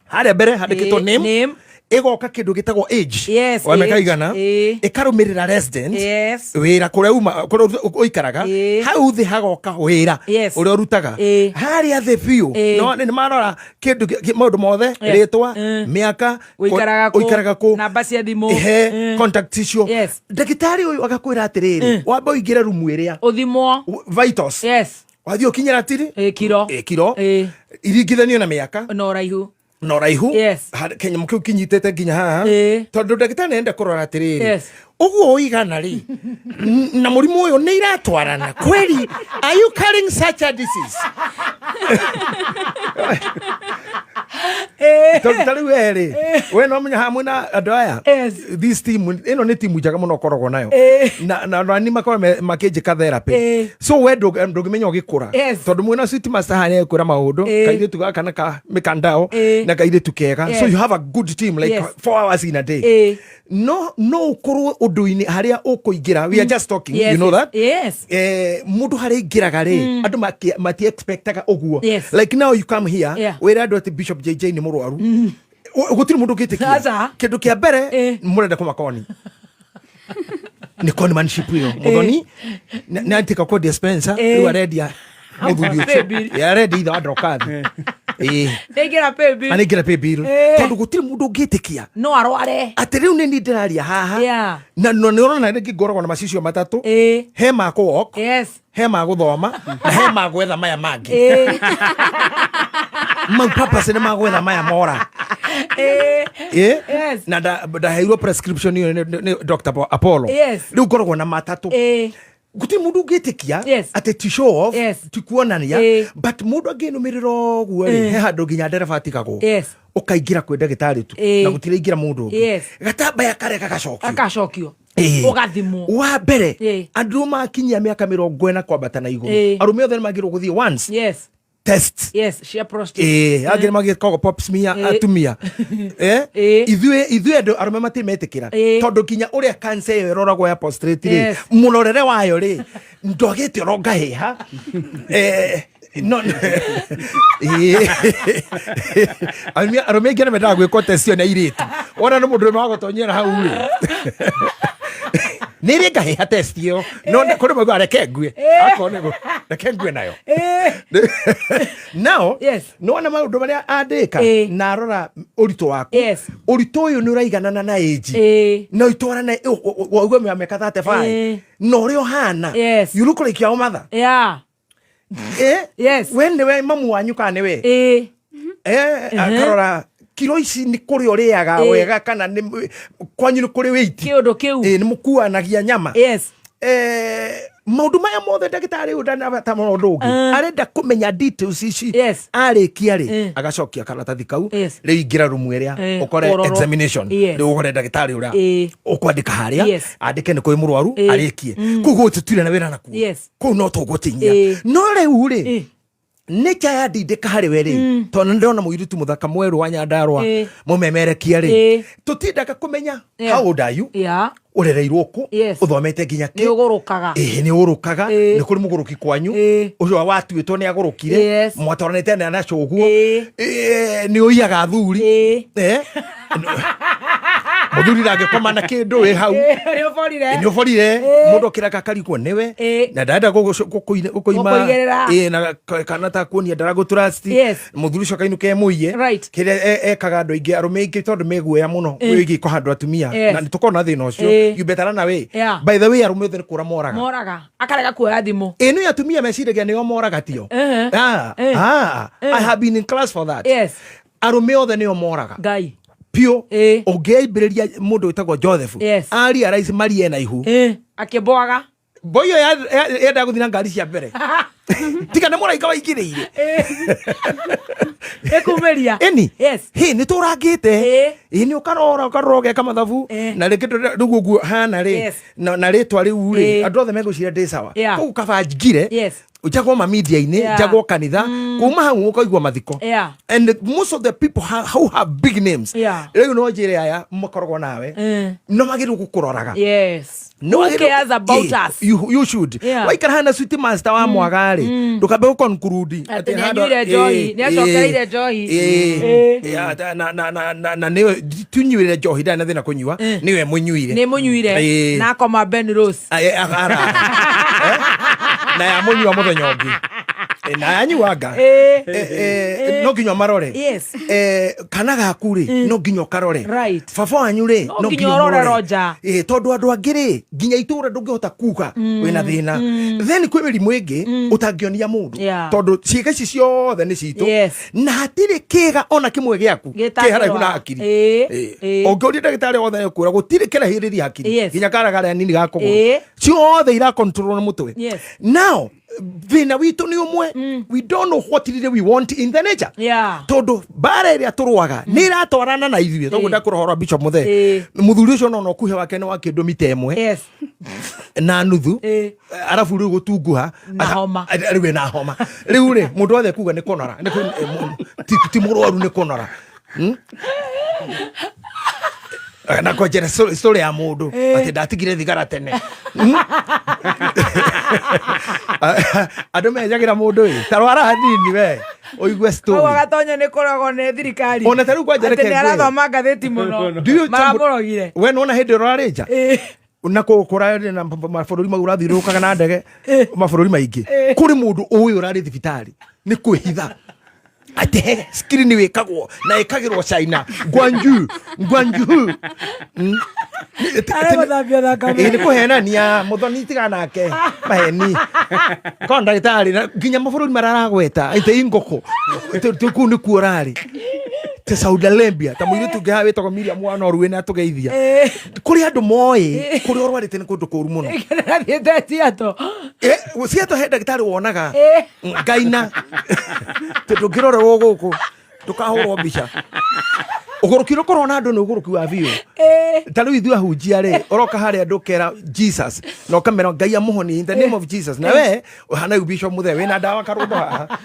haria mbere handikitwo name igoka kindu gitagwo age wamekaigana ikarumirira resident wira kuria uma kuria uikaraga hau thi hagoka wira uria urutaga haria the biu no ni marora kindu maundu mothe ritwa miaka uikaraga ku namba cia thimu contact issue ndagitari uyu agakwira atiriri wamba uingire rumu iria uthimwo vitals wathi ukinyira atiri kiro iringithanio na miaka no raihu Kenya mukiu kinyitete nginya haha tondu ndagitari nenda kurora atiriri uguo uigana ri na murimu uyu ni iratwarana kweli are you carrying such a disease tari weri we no menya hamwe na andu aya this team ino ni team njaga muno korogwo nayo na ni makore makijika therapy so we ndugimenya ugikura tondu mwena sweet master hane kura maundu kaire tu gaka na ka mikandao na kaire tu kega so you have a good team like 4 hours in a day no kuru undu-ini haria ukuingira we are just talking you know that mundu haria ingiraga ri andu mati expectaga uguo like now you come here where andu ati Bishop JJ ni murwaru gutiri mundu gitikia kindu kia mbere murenda kumakoni ni conmanship yo muthoni ni antika ko dispenser riu aredia muthuri ya ready the adrokathi ngira pay bill tondu gutiri mundu ngitikia no arware ati riu ni ndiraria haha na no ni urona ngi ngoragwo na macicio matatu he ma ku walk he ma guthoma na he ma gwetha maya mangi my purpose ni ma gwetha maya mora na ndaheirwo prescription ni Dr. Apollo riu ngoragwo na matatu guti mundu ngitikia ati to show off tikuonania but mundu anginumirira guo he handu nginya ndereba atigagwo ukaingira kwi ndagitari tu na gutire ingira mundu gatamba ya kare gagacokio ugathimwo wa mbere andu makinyia miaka 40 kwambata na iguru arume othe magirwo guthie once test share prostate agire magikogo pop smear atumia ithui andu arume matimetikira tondu kinya uria cancer yororagwo ya prostate ri munorere wayo ri ndogete ronga heha no arume ngene menda gwiko test yo na iritu ona no mundu no agotonyera hau ri niri ngaheha test yo no kuri magwa reke ngwe akone go reke ngwe nayo now no na maundu maria andika na rora urito wako urito uyu ni uraiganana na age no itwarana wauga miaka 35 no rio hana you look like your mother when we mamu wanyu kane we akarora kiro ici ni kuri uriaga wega kana ni kwanyu ni kuri weight kiundu kiu ni mukuanagia nyama maundu maya mothe ndagitari udana ta maundu ungi arenda kumenya details ici arikia ri agacokia karatathi kau riu ingira rumu iria ukore examination riu ukore ndagitari ura ukwandika haria andike ni kwi murwaru arikie kuguo tutire na wira naku ku no tugutinya no riu ri nature ya ndindika hari we ri tondu ndona muiritu muthaka mweru wa Nyandarua mumemerekia ri tutindaga kumenya how old are you urereirwo ku uthomete nginya ki ni ugurukaga ni kuri muguruki kwanyu ucio watuitwo ni agurukire mwatoranite na coguo ni uiyaga thuri muthuri ndangikoma na kindu wi hau ni uborire mundu kiraka karigwo niwe na ndanda gukuima na kana ta kuonia ndarago trust muthuri ucio kainuke muiye kire ekaga andu ingi arume ingi tondu meguoya muno wigi ko handu atumia na tukona thina ucio you better run away by the way arume othe kura moraga akarega kuoya thimu ino atumia meciragia nio moraga tio I have been in class for that arume othe nio moraga ngai pio ongeibiriria mundu witagwo Joseph ari araisi marie na ihu akibwaga boyo enda guthina ngari cia mbere tika na muraika waigiriire ekumeria eni ni turangite ni ukarora kama mathabu na rikitu rugugu hana ri na ritwa riu ri andu othe megucira ndi sawa ku kabangire ujagwo ma media ini jagwo kanitha kuma hau ukaigwa mathiko and most of the people who have big names riu no njire aya makoragwo nawe no magiru gukuroraga no one cares about us you should waikara hana sweet master wa mwagari ndukabe gukonkurudi ati hanyuire johi ni acokereire johi na niwe tunyuire johi ndana thina kunyua niwe munyuire na koma Ben Rose na ya munyua muthenya ungi na anyuanga no nginya marore kana gaku ri no nginya karore baba wanyu ri no nginya roja tondu andu angiri nginya itura ndungihota kuga wina thina then kwi mirimu ingi utangionia mundu tondu ciika ici ciothe ni citu na hatiri kiga ona kimwe giaku kiharaihu na akiri ongiuria ndagitari wothe ukura gutiri kirahiriria akiri nginya karagara nini gakuguru ciothe ira control na mutwe now thina witu ni umwe we don't know what it is we want in the nature tondu bara iria turwaga ni iratwarana na ithuĩ tondu ndakurohora Bishop muthe muthuri ucio no kuhe wake no kindu mita imwe na nuthu arafu riu gutunguha riu na homa riu ri mundu othe kuga ni konora ti murwaru ni konora na kwenjera story ya mundu ati ndatigire thigara tene andu mejagira mundu tarwara hanini we oigwe story kwa gatonye ni koragwo ne thirikari ona taru kwa jereke ati arathoma ngatheti muno maramurogire we nona hindi rorarija unako kora na mabũrũri mau ũrathiũrũrũkaga na ndege mabũrũri maingĩ kũrĩ mũndũ ũyũ ũrarĩ thibitarĩ nĩ kwĩhitha ate screen wekagwo na ekagirwo China Guangzhou ni kuhenania muthoni tiganake maheni ko ndagitari nginya mabũrũri mararagweta ite ingoko tuku ni kuorari te Saudi Arabia ta muiru tungiha wetagwo Miriam mwana oruwe na tugeithia kuri andu moi kuri orwarite ni kundu kuru muno tiato usiato he ndagitari wonaga ngaina tungirora guku tukahurwo mbica ugurukiro korona andu ni uguruki wa biu taru ithu ahunjia ri oroka hari andu kera Jesus no kamera ngai amuhoni in the name of Jesus na we hana Bishop muthe we na ndawa karundo haha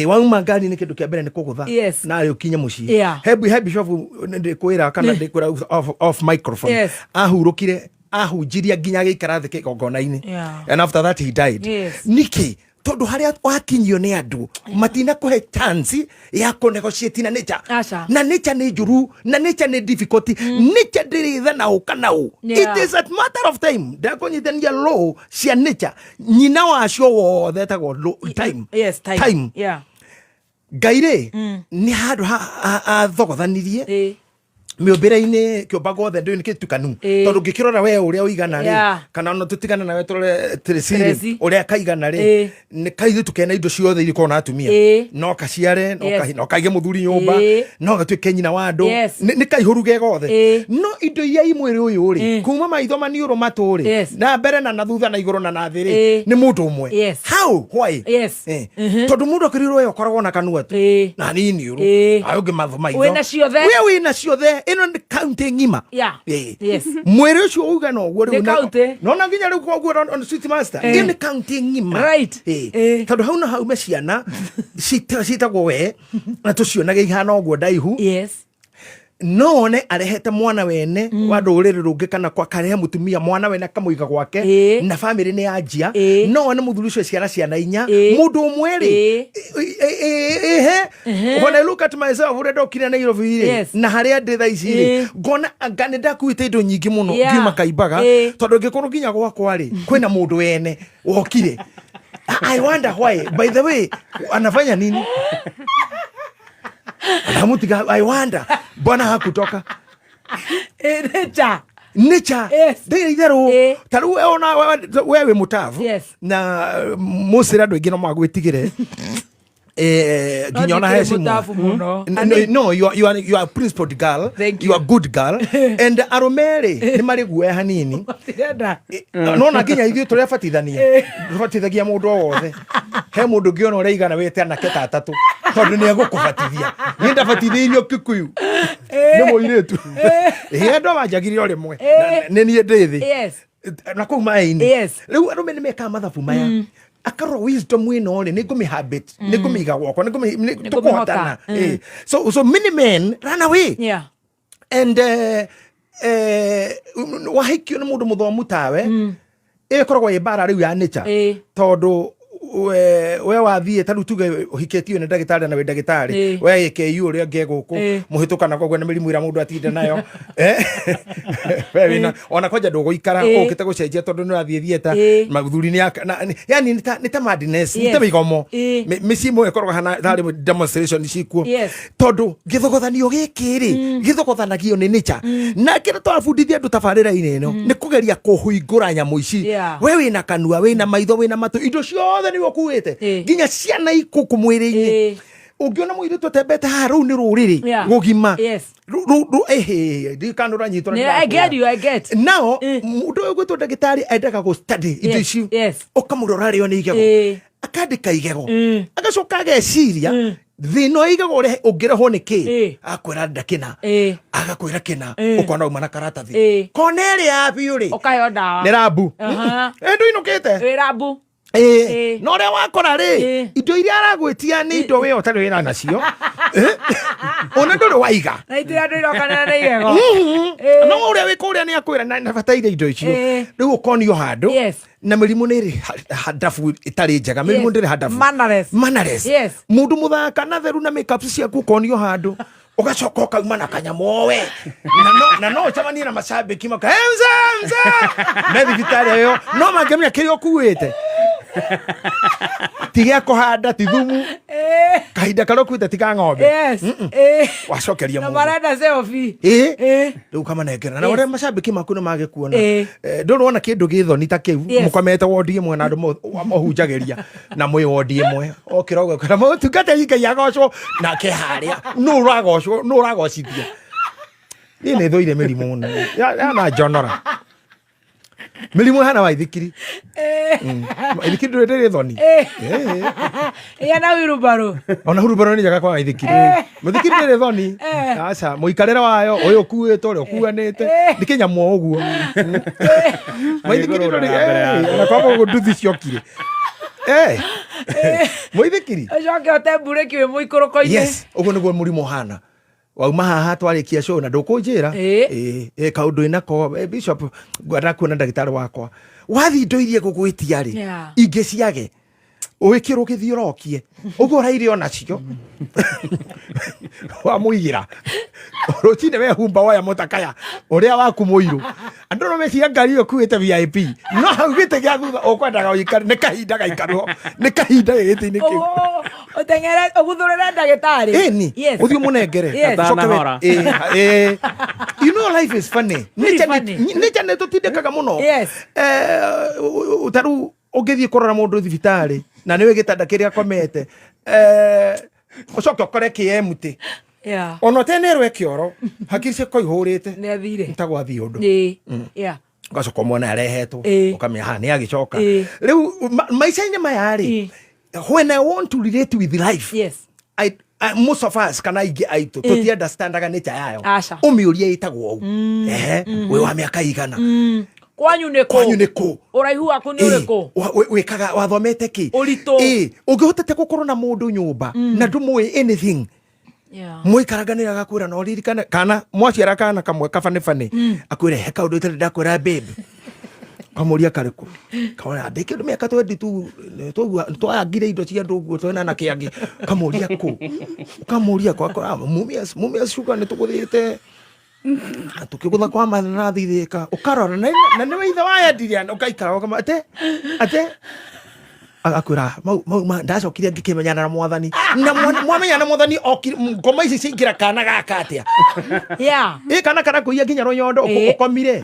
wauma ngari ni kindu kia mbere ni kugutha na ari ukinye mucii he Bishop ndikwira kana ndikwira off microphone ahurukire ahunjiria nginya gikara thike gongona-ini and after that he died niki tondu haria wakinyio ni andu matina kuhe chance ya kunegotiate na nature na nature ni njuru na nature ni difficult nature ndiritha na ukanau it is a matter of time ndakonyithania law cia nature nyina wacio wothe tagwo time ngaire ni handu ha thogothanirie miumbire-ini kiumba gothe ndu ni kitukanu tondu ngikirora we uria uigana ri kana ona tutigana nawe turore tresiri uria kaigana ri ni kaithu tukena indo ciothe iri kona atumia no kaciare no kaige muthuri nyumba no gatuike nyina wa andu ni kaihuruge gothe no indo iria imwiri uyu ri kuma maitho maniuro maturi na mbere na thutha na iguru na thiri ni mundu umwe how why tondu mundu akirirwo yo koragwo na kanua tu na nini uru ayuge matho maitho we wina ciothe ino ni county ngima yes mwere ucio uga no gwo no na nginya riu kwa on street master in county ngima right tondu hau na hau meciana citagwo we na tucionage ihana ogwo ndaihu yes none arehete mwana wene wa nduriri rungi kana kwa karehe mutumia mwana wene akamuiga gwake na family ni anjia none muthuri ucio ciana inya mundu umwe when I look at myself ure ndokire na Nairobi na haria ndi tha ici ngona ngane ndakuite indo nyingi muno ngiuma kaibaga tondu ngikorwo nginya gwakwa ri kwina mundu wene wokire. I wonder why, by the way, anafanya nini? Anamutika, I wonder, bwana hakutoka. Nature. Yes. Ndiri thero. Taru ona wewe mutavu. Yes. Na musira ndo ngino magwitigire. Ginyona hesi no you are principal girl. You are good girl. And aromere ni mari guwe hanini. No na ginya ithu turi afatithania. Tufatithagia mundu wothe. He mundu ngiona ureiga na wete na keta atatu. Tondu ni agukufatithia. Ni ndafatithirio Kikuyu. Ni moiretu. Ndo wanjagire ore mwe. Ni ni ndithi. Yes. Na kwa maini. Yes. Riu arome ni meka mathabu maya. Akaro wisdom ino ni gumi habit ni gumi gawoko ni gumi tukuhotana so many men ran away and wahikio ni mundu muthomu tawe ikoragwo ibara riu ya nature tondu we wathie taru tuge hiketio ni ndagitari na we ndagitari we KU uri ngeguku muhitukana kogwe na mirimu ira mundu atinde nayo we na ona koja ndogo ikara ukite gucenjia tondu ni rathie thieta mathuri ni yani ni ta madness ni ta migomo misimo ikoragwo hana thari demonstration cikuo tondu githogothanio gikiri githogothanagia ni nature na kira twabundithia andu tabarira-ini ino ni kugeria kuhuingura nyamu ici we wina kanua wina maitho wina matu indo ciothe ni okuite ginya ciana ikuku mwiri-ini ungiona mwiri tutembete haru ni ruriri gugima ndikanura nyitwa I get now mundu uyu gwitwo ndagitari endaga go study indo ici ukamurora rio ni igego akandika igego agacoka ageciria thino igego uri ungirehwo ni ki akwira ndakina agakwira kina ukona uma na karatathi koneria abiuri ukayo ndawa ni rabu ndu inukite rabu no ria wakora ri indo iria aragwitia ni indo we otari wina nacio ona nduri waiga na itira ndiro kana na igego no uria wika uria ni akwira na bataire indo icio riu ukonio handu na mirimu ni ri hadafu itari njega mirimu ndiri hadafu manners mundu muthaka na theru na makeup ciaku ukonio handu ugacoka ukauma na kanyamowe na no chamani na mashabiki maka mza na thibitari yo no mangemia kirio kuwite tigia kuhanda tithumu kahinda karokuite tiga ng'ombe wacokeria na marenda selfie riu kama negera na ore mashabiki maku no mage kuona ndoro ona kindu githoni ta kiu mukomete wodi imwe na andu mohunjageria na mwi wodi imwe okirogo kana mutungate ikai agocwo na keharia no uragocithia ni thoire mirimu no ya jonora mirimu hana waithikiri waithikiri ndure thoni ya na hurubaro ona hurubaro ni jaga kwa waithikiri muthikiri ndure thoni acha muikarera wayo uyu kuwete uri kuanite ndikinya mo uguo waithikiri ndure na kwa guduthi ciokire muithikiri ajoke otembure kiwe muikorokoine yes uguo niguo murimu hana wauma haha twarikia show na ndukunjira kaundu inako bishop gwara kuona ndagitari wakwa wathi ndoirie gugwitia ri ingi ciage uwikirwo kithiorokie uguo raire ona cio wa muigira rotine we humba waya mutakaya uria waku muiru andu no mecia ngari yo kuite VIP no haugite gya thutha ukwendaga uikare ne kahinda gaikaruo ne kahinda gitini kiu utengere uguthurira ndagitari uthio munengere atana you know life is funny nature ne tutindekaga muno utaru ugithie kurora mundu thibitari na niwe gitanda kiria komete ucoke ukore kiemti ono tenerwe kioro hakirice koihurite ne athire ntagwathi undu ugacoka mwana arehetwo ukamenya ha ni agicoka riu maisha-ini maya ri when I want to relate with life most of us kana ingi aitu tuti understandaga nature yayo umiurie itagwo we wa miaka igana kwanyu niko uraihu waku ni uriko wikaga wathomete ki urito ungihotete gukorwo na mundu nyumba na ndumwe anything mwikaraganira gakwira no ririkana kana mwaciara kana kamwe kabane akwire he kaundu tete ndakwira babe kamuria kariku kaona ndike ndu miaka 22 twagire indo cia nduguo twena na kiangi kamuria kwa mumia shuka ni tuguthite tukigutha kwa mathana thithika ukarora na ni weitha waya ndiriana ukaikara kama ate akwira mau ndacokire ngikimenya na mwathani na mwamenya na mwathani ngoma ici cingira kana gaka atia kana kuia nginya runyondo ukomire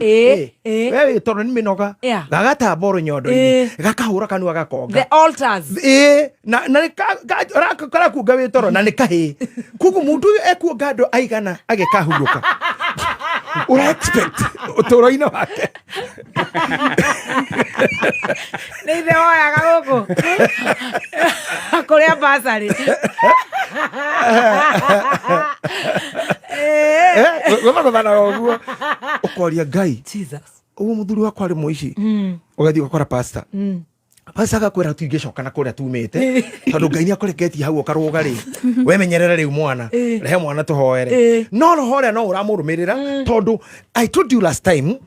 wewe tono ni minoga gagata boro nyondo gakahura kanua gakonga the altars na kara ku gawe toro na nikahi kugu mundu eku gado aigana agekahuruka ura expect utoroina wake Neithe oya gaguku kuria basari gwathana oguo ukoria Ngai Jesus ugu muthuri wakwa ari muici ugathi gukora pastor pastor gakwira tuingicoka na kuria tumite tondu Ngai ni akoreketie hau ukaruga ri we menyerera ri mwana rehe mwana tuhoere no rohore no uramurumirira tondu I told you last time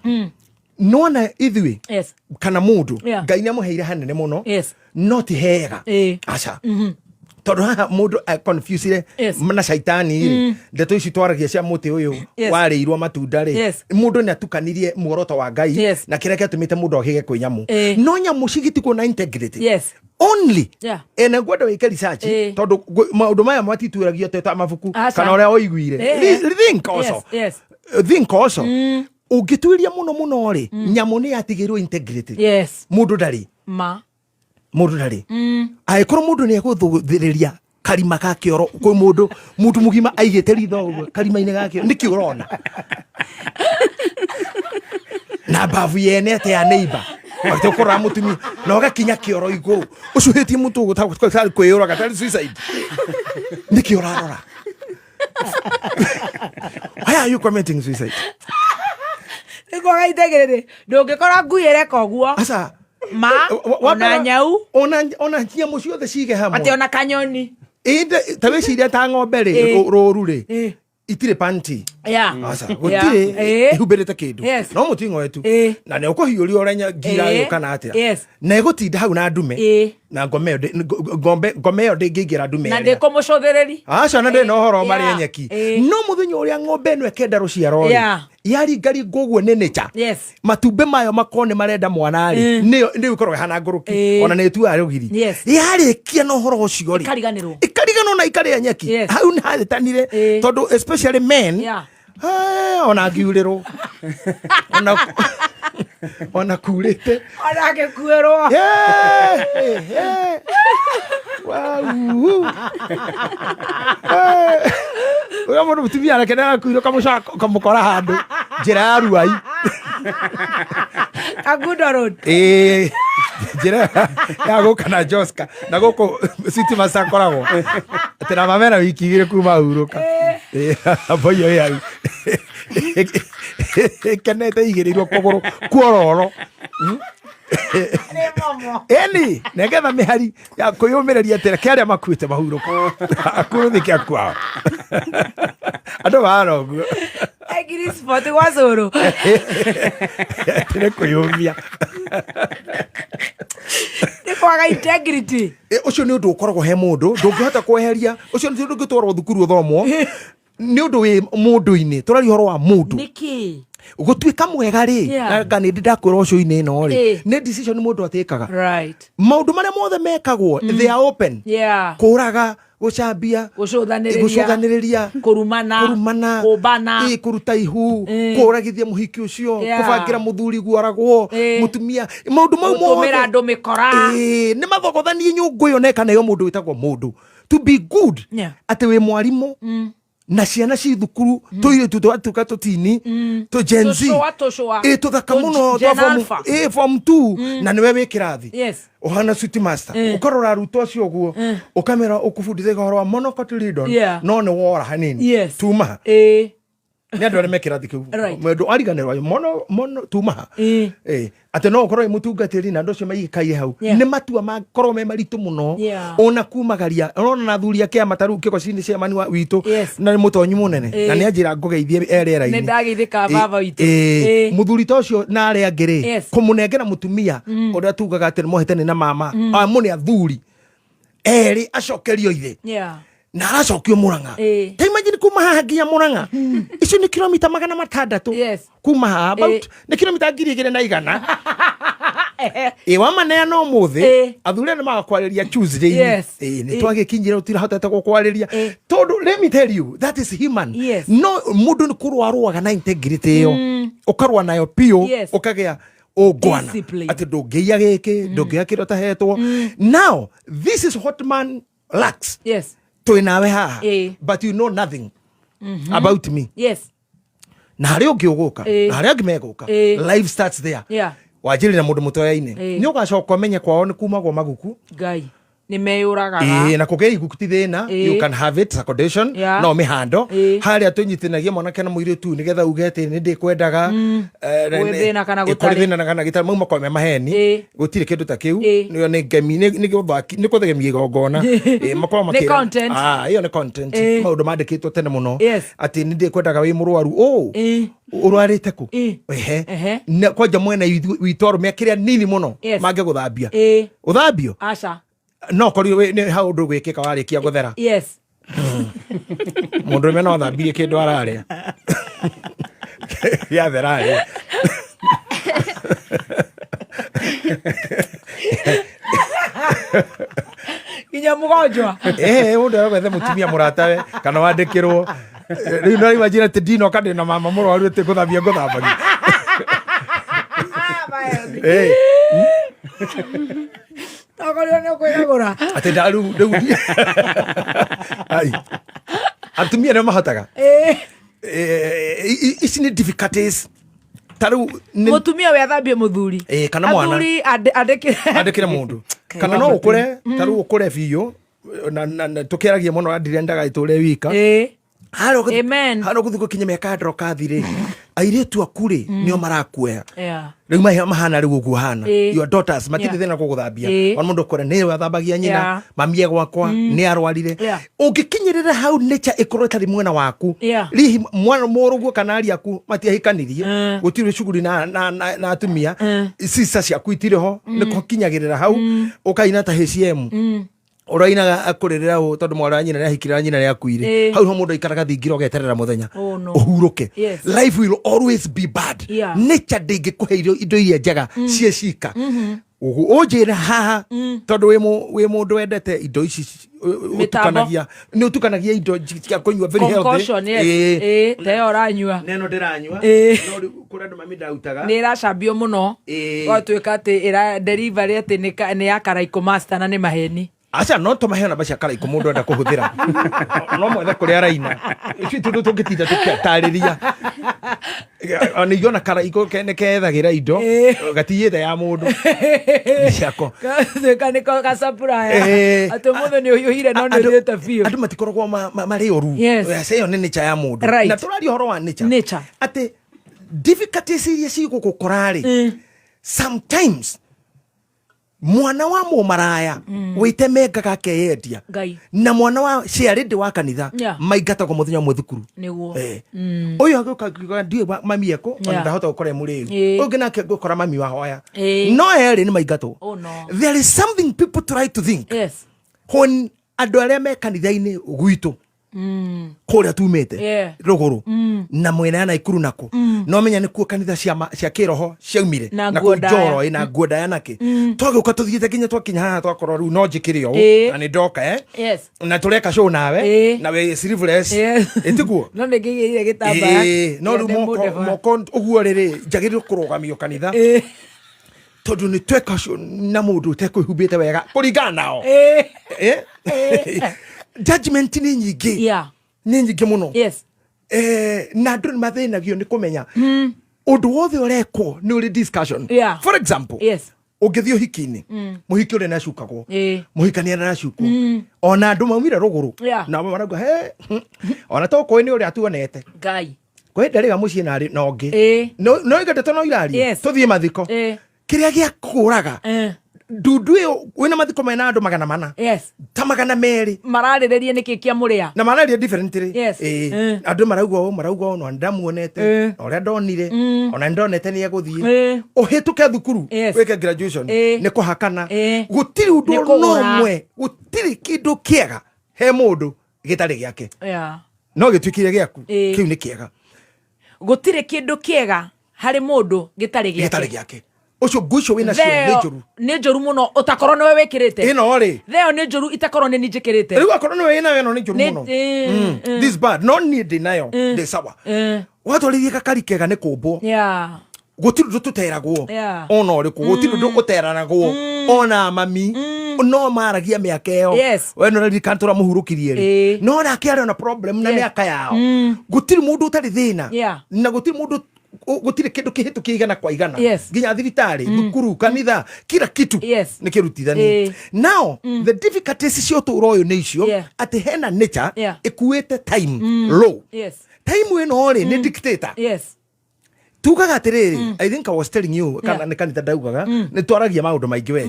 nona ithui kana mundu Ngai ni amuheire hanene muno not hega acha tondu haha mundu confusire na shaitani ndeto ici twaragia cia muti uyu wareirwo matunda ri mundu ni atukanirie muoroto wa Ngai na kira kiatumite mundu ohige kwi nyamu no nyamu cigitiko na integrity only ene gwenda wike research tondu maundu maya matitwiragio teta mabuku kana uria oiguire think also ungitwiria muno ri nyamu ni yatigirwo integrity mundu ndari mundu ndari aikoro mundu ni eguthuthiriria karima ka kioro kwi mundu mugima aigite ritho uguo karima-ini gake niki urona na bavu yene ate ya neighbor wakora mutumi na gakinya kioro iguru ucuhitie mutu gutari kwiyura gatari suicide niki urarora why are you commenting suicide iko gaitegerere ndungikora nguire koguo asa ona nyau ona nyamũ ciothe cige hamwe ati ona kanyoni inde tawiciria ta ng'ombe ri rũru ri itire panty asa gutire ihubirite kindu no mutingo wetu na ne ukohiuria urenya ngira yo kana atia na igutinda hau na ndume na ngome yo ndingigira ndume na ndikumucũthĩrĩri aca na ndi no horo mari nyeki no muthenya uria ng'ombe no ekenda ruciaro yari ngari ngoguo ni nature matumbe mayo makone marenda mwana ri ni ukorwo hana nguruki ona ni tu ari ugiri yari kia no horo ucio ri ikariganwo na ikaria nyeki hau ni hathitanire tondu especially men ona ngiuriro ona kurite ona gikuerwo uya mundu mutumia arekenera kuiro kamukora handu njira ya ruai Agudo Road njira ya gukana Joska na guku city masakoragwo tena mamera wiki igire kuma huruka boyo ya kenete igirirwo kuguru kuororo eni negetha mihari ya kuyumireria tera kiaria makuite mahuruka akuruthike kwao ando baroguo egiri sport wazoro tene kuyumia kwaga integrity ucio ni undu ukoragwo he mundu ndungihota kweheria ucio ni undu ngitwarwo thukuru thomwo ni undu wi mundu-ini turari horo wa mundu niki gutwika mwega ri na ni ndakwira ucio-ini ino ri ni decision mundu atikaga maundu maria mothe mekagwo they are open kuraga gucambia gucũthanĩrĩria kurumana kubana kuruta ihu kuragithia muhiki ucio kubangira muthuri guaragwo mutumia maundu mau gutumira andu mikora ni mathogothanie nyungu yo neka nayo mundu witagwo mundu to be good ati we mwarimu na ciana ci thukuru tuire tutuka tutini tu Gen Z tuthaka muno form 2 na niwe wi kirathi ohana city master ukarora ruto cio guo ukamera ukubunditha horo wa monocotyledon no ni wora hanini tuma ni andu arĩa mekĩrathi kĩu mũndũ ariganĩrwo mono tumaha atĩ no ũkorwo mũtungatĩri na andũ acio maikaie hau nĩ matua makorwo me maritũ mũno ona kumagaria ona na athuri ake amataru kĩgo-inĩ cia mani witũ na nĩ mũtonyi mũnene na nĩ anjĩra ngũgeithie rĩera-inĩ nĩ ndagĩthĩka baba witũ mũthuri ta ũcio na arĩa angĩ kũmũnengera mũtumia ũrĩa tugaga atĩ nĩ mohĩtani na mama amũnĩ athuri erĩ acokerio ithe na aracokio Murang'a ta imagine kuma haha nginya Murang'a icio nĩ kilomita 600 kuma haha about nĩ kilomita 2,100 wamaneana ũmũthĩ athuri nĩ magakwarĩria Tuesday nĩ twagĩkinyire ũtirahotete gũkwarĩria tondũ let me tell you that is human no mũndũ nĩ kũrũarũaga na integrity ĩyo ũkarũa nayo piũ ũkagĩa ũngwana atĩ ndũngĩiya gĩkĩ ndũngĩya kĩrĩa ũtahetwo now this is what man lacks twinawe haha but you know nothing about me na harĩ ũngĩ ũgũka na harĩ angĩ megũka life starts there wanjĩrĩra mũndũ mũtoya-inĩ nĩ ũgacoka ũmenye kwao nĩ kumagwo maguku Ngai nĩ meyũragaga na kũgĩa iguku ti thĩna you can have it accommodation no mĩhando harĩa tũnyitithanagia mwanake na mũirĩtu nĩgetha uge atĩ nĩ ndĩkwendaga gwĩthĩna kana gĩtarĩ mauma kwa me maheni gũtirĩ kĩndũ ta kĩu nĩyo nĩ ngemi nĩ kũthegemia igongona makorwo makĩra ĩyo nĩ content maũndũ mandĩkĩtwo tene mũno atĩ nĩ ndĩkwendaga wĩ mũrwaru ũrwarĩte kũ kwanja mwena witũ arũme kĩrĩa nini mũno mangĩgũthambia ũthambio no korio nĩ ha ũndũ gwĩkĩka warĩkia gũthera mũndũ ũrĩa no thambirie kĩndũ ararĩa yathera nginya mũgonjwa mũndũ aragwethe mũtumia mũratawe kana wandĩkĩrwo rĩu no imagine atĩ ndinoka ndĩ na mama mũrwaru atĩ gũthambia ngũthambagia Akorwo nĩ kwĩgagũra atĩ ndaru atumia nĩ mahotaga ici nĩ difficulties taru mũtumia we athambie mũthuri kana mwana andĩkĩre mũndũ kana no ũkũre taru ũkũre biũ na tũkĩaragia mũno ndirenda itũre wika haro gũthiĩ gũkinya mĩaka ndrokathirĩ airĩtu aku rĩ nĩo marakuoya rĩu mahana rĩu ũguo hana your daughters matirĩ thĩna gũgũthambia ona mũndũ ũkore nĩ athambagia nyina mamie gwakwa nĩ arwarire ũngĩkinyĩrĩra hau nature ĩkorwo ĩtarĩ mwena waku rihi mwana mũrũguo kana ari aku matiahĩkanirie gũtirĩ cuguri na atumia sisa ciaku itirĩ ho nĩ kũkinyagĩrĩra hau ũkaina ta HCM ũrainaga akũrĩrĩra tondũ mwana wa nyina nĩahikire nyina nĩakuire hau ho mũndũ aikaraga thingira ũgeterera mũthenya ũhurũke life will always be bad nature ndĩngĩkũhe indo iria njega cie cika ũnjĩra haha tondũ wĩ mũndũ wendete indo ici nĩ ũtukanagia indo cia kũnyua very healthy teyo ũranyua neno ndĩranyua no kũrĩa andũ mami ndautaga nĩ ĩracambio mũno gwatuĩka atĩ delivery atĩ nĩ ya karaiko master na nĩ maheni acha no tũmahe namba cia karaiko mũndũ enda kũhũthĩra no mwethe kũrĩa araina ici tũndũ tũngĩtinda tũkĩtarĩria ona iona karaiko nĩkethagĩra indo gatiyĩthe ya mũndũ ciako nĩko gacapuraya atĩ mũndũ nĩ ũhiũhire no nĩ ũrĩte biũ andũ matikoragwo marĩ oru ĩyo nĩ nature ya mũndũ na tũraria ũhoro wa nature atĩ difficulties iria cigũgũkora-rĩ sometimes mwana wa mũmaraya wĩtemengaga akeyendia na mwana wa ciarĩndĩ wa kanitha maingatagwo mũthenya ũmwe thukuru ũyũ agĩũka ndiũĩ mami ekũ ona ndahota gũkora mũrĩu ũngĩ nake ngũkora mami wahoya no erĩ nĩ maingatwo there is something people try to think when andũ arĩa me kanitha-inĩ gwitũ kũrĩa tumĩte rũgũrũ na mwena ya Naikuru nako no menya nĩkuo kanitha cia kĩroho ciaumire na njoro na nguo yanake twagĩũka tũthiĩte nginya twakinya haha twakorwo rĩu no njĩkĩre ũũ na nĩ ndoka na tũreka show nawe na we sleeveless ĩtiguo no nĩngĩgĩire gĩtambaya no rĩu moko ũguo rĩrĩ njagĩrĩirwo kũrũgamio kanitha tondũ nĩ tweka na mũndũ ũtekwĩhumbĩte wega kũringana nao judgment ni nyingĩ nĩ nyingĩ mũno. Yes. Na andũ nĩmathĩnagio nĩ kũmenya ũndũ wothe ũrekwo nĩ ũrĩ discussion. Yeah. For example, yes, ũngĩthiĩ ũhiki-inĩ mũhiki ũrĩa nĩacukagwo mũhikania nĩaracukwo ona andũ maumire rũgũrũ na marauga he ona to koĩ nĩ ũrĩa atuonete Ngai koĩ ndarĩga mũciĩ na ũngĩ no igatete no iraria tũthiĩ mathiko kĩrĩa gĩa kũraga ndundu ĩyo wĩna mathiko mena andũ 400 ta 200 mararĩrĩrie nĩkĩ kĩa mũrĩa na mararĩria differently andũ marauga no ndamuonete ũrĩa ndonire ona ndonete nĩ egũthiĩ ũhĩtũke thukuru wĩke graduation nĩ kũhakana gũtirĩ ũndũ nomwe gũtirĩ kĩndũ kĩega he mũndũ gĩtarĩ gĩake no gĩtuĩkire gĩaku kĩu nĩ kĩega gũtirĩ kĩndũ kĩega harĩ mũndũ gĩtarĩ gĩake ucio guicio wina cio nĩ njũru mũno utakorwo nĩwe wĩkĩrĩte ĩno rĩ theo nĩ njũru itakorwo nĩ njĩkĩrĩte rĩu akorwo nĩwe wĩna ĩno nĩ njũru mũno this bad no need denial ndĩ sawa watwarithie gakari kega nĩ kũmbwo gũtirĩ ũndũ tũteragwo ona ũrĩkũ gũtirĩ ũndũ ũteranagwo ona mami no maragia mĩaka ĩyo we no rĩrikana tũramũhurũkirie rĩ no nake arĩ na problem na mĩaka yao gũtirĩ mũndũ ũtarĩ thĩna na gũtirĩ mũndũ gũtirĩ kĩndũ kĩhĩtũkie igana kwa igana nginya thibitarĩ thukuru kanitha kila kitu nĩ kĩrutithanie now the difficulties cio ũtũũro ũyũ nĩ icio atĩ hena nature ĩkuĩte time low time ĩno rĩ nĩ dictator tugaga atĩrĩrĩ I think I was telling you kana nĩ kanitha ndaugaga nĩ twaragia maũndũ maingĩ we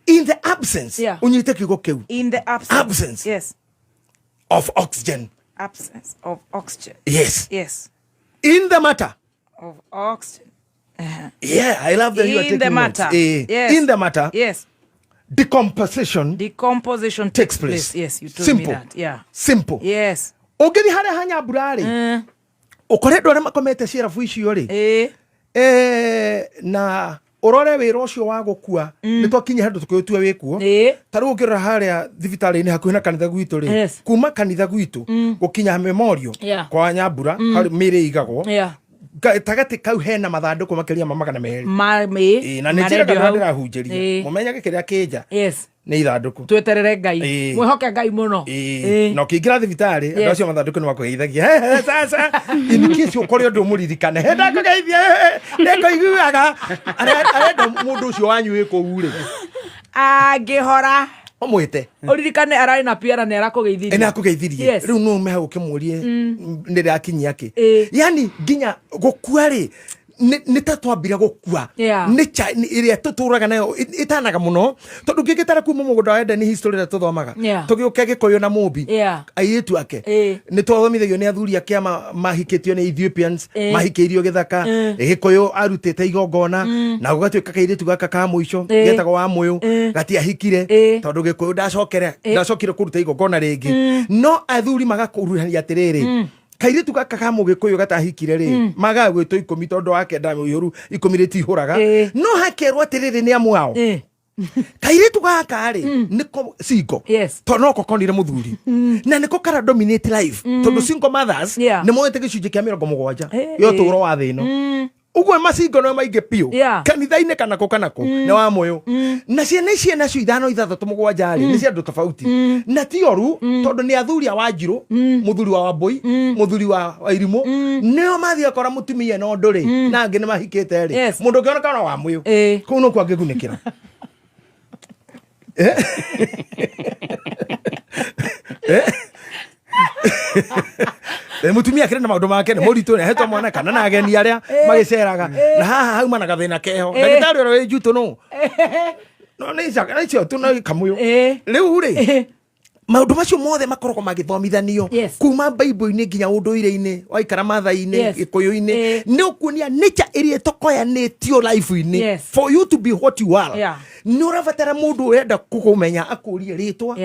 in the absence unyite kiugo kĩu in the absence of oxygen yes in the matter of oxygen I love that you are taking notes. In the matter decomposition takes place. Yes, you told me that. Simple. Yes. Ogeri hare hanya burari ukore ndware makomete ciarabu icio ri na urore wĩra ũcio wa gũkua nĩ twakinya handũ tukĩũtua wĩkuo ta rĩu ũngĩrora harĩa thibitarĩ-inĩ hakuhĩ na kanitha gwitũ rĩ kuma kanitha gwitũ gũkinya memorial kwa Nyambura harĩ mĩrĩ igagwo tagati kau hena mathandũkũ makĩria ma 200 na nĩ njĩraga ndĩrahunjĩria mũmenyage kĩrĩa kĩnja nĩ ithandũkũ tweterere Ngai mwĩhoke Ngai mũno no kĩingĩra thibitarĩ andũ acio mathandũkũ nĩ makũgeithagia sasa inikicio ũkorwo ũndũ mũririkane he ndakũgeithia ndĩkũiguaga arenda mũndũ ũcio wanyu wĩkũu rĩ angĩhora omwete uririkane arari na piara nĩ arakũgeithirie nĩ akũgeithirie rĩu no meha ũkĩmũrie nĩ ndakinyia kĩ yani nginya gũkua rĩ nĩ ta twambire gũkua nĩ ĩrĩa tũtũraga nayo ĩtanaga mũno tondũ ngĩgĩtara kuma mũgũnda wa Edeni history ĩrĩa tũthomaga tũgĩũka Gĩkũyũ na Mũmbi airĩtu ake nĩ twathomithagio nĩ athuri ake mahikĩtio nĩ Ethiopians mahikĩirio gĩthaka Gĩkũyũ arutĩte igongona na gũgatuĩka kairĩtu gaka ka mũico getagwo wa mũyũ gatiahikire tondũ Gĩkũyũ ndacokire kũruta igongona rĩngĩ no athuri magakuruhania atĩrĩrĩ kairĩtu gaka ka Mũgĩkũyũ gatahikire rĩ magagwĩtwo 10 tondũ wa kenda mũiyũru 10 rĩtihũraga no hakerwo atĩrĩrĩ nĩ amu ao kairĩtu gaka rĩ nĩko single tondũ no kokonire mũthuri na nĩko kara dominate life tondũ single mothers nĩ moete gĩcunjĩ kĩa 70 yo tũũro wa thĩ ĩno uguo macingo no maingĩ piũ kanitha-inĩ kanako nĩ wa mũyũ na ciana ici nacio 5 6 7 rĩ nĩ cia andũ tofauti na ti oru tondũ nĩ athuri a Wanjirũ mũthuri wa Wambũi mũthuri wa Irimũ nĩo mathiĩ akora mũtumia no ndũrĩ na angĩ nĩ mahikĩte rĩ mũndũ ũngĩ oneka wa mũyũ kũu no kwangĩgunĩkĩra mutumia akĩrĩ na maũndũ make nĩ mũritũ nĩ ahetwo mwana kana na ageni arĩa magĩceraga na haha hauma na gathĩna keho ndagĩtarĩ ũrĩa wĩ njutũ no nĩ icio tu no kamũyũ rĩu rĩ maũndũ macio mothe makoragwo magĩthomithanio kuma Bible-inĩ nginya ũndũire-inĩ waikara Maathai-inĩ Gĩkũyũ-inĩ nĩ ũkuonia nature ĩrĩa ĩtokoyanĩtio life-inĩ for you to be what you are nĩ ũrabatara mũndũ ũrenda kũkũmenya akũrie rĩtwa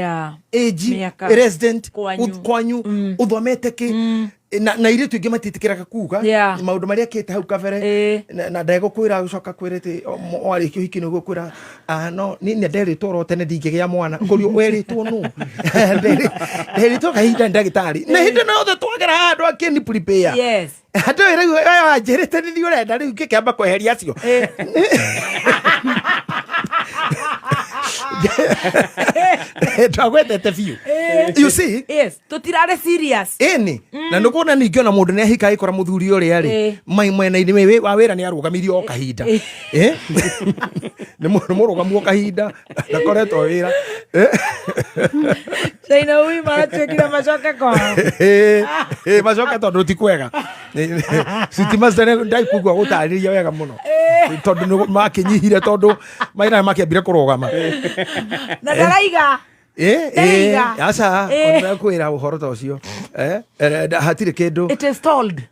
age resident kwanyu ũthomete kĩ na irĩtu ingĩ matitĩkĩraga kuga maũndũ marĩa kĩte hau kabere na ndegũkwĩra gũcoka kwĩrĩte warĩkio hiki nĩ gũkwĩra no niĩ nderĩtwo oro tene ndingĩgĩa mwana kũrio werĩtwo no nderĩtwo kahinda ndagĩtarĩ na hĩndĩ no othe twagera handũ akĩni prepare handũ rĩu wanjĩrĩte nĩ ũrenda rĩu ngĩkĩamba kweheria acio Twagwetete biũ. You see? Yes, tutirare serious. Eni, na nũkũona ningĩ ona mũndũ nĩ ahika agĩkora mũthuri ũrĩa rĩ, mwena-inĩ wa wĩra nĩ arũgamirio o kahinda. Nĩ mũrũgamu o kahinda, ndakoretwo wĩra. Caina huyu maratuĩkire macoke kwao. Macoke tondũ ti kwega. Sitima ndaikũigua gũtarĩria wega mũno. Tondũ nĩ makĩnyihire tondũ maina makĩambire kũrũgama. Na ndaraiga. Aca, ona kwĩra ũhoro ta ũcio. Hatirĩ kĩndũ. It is told.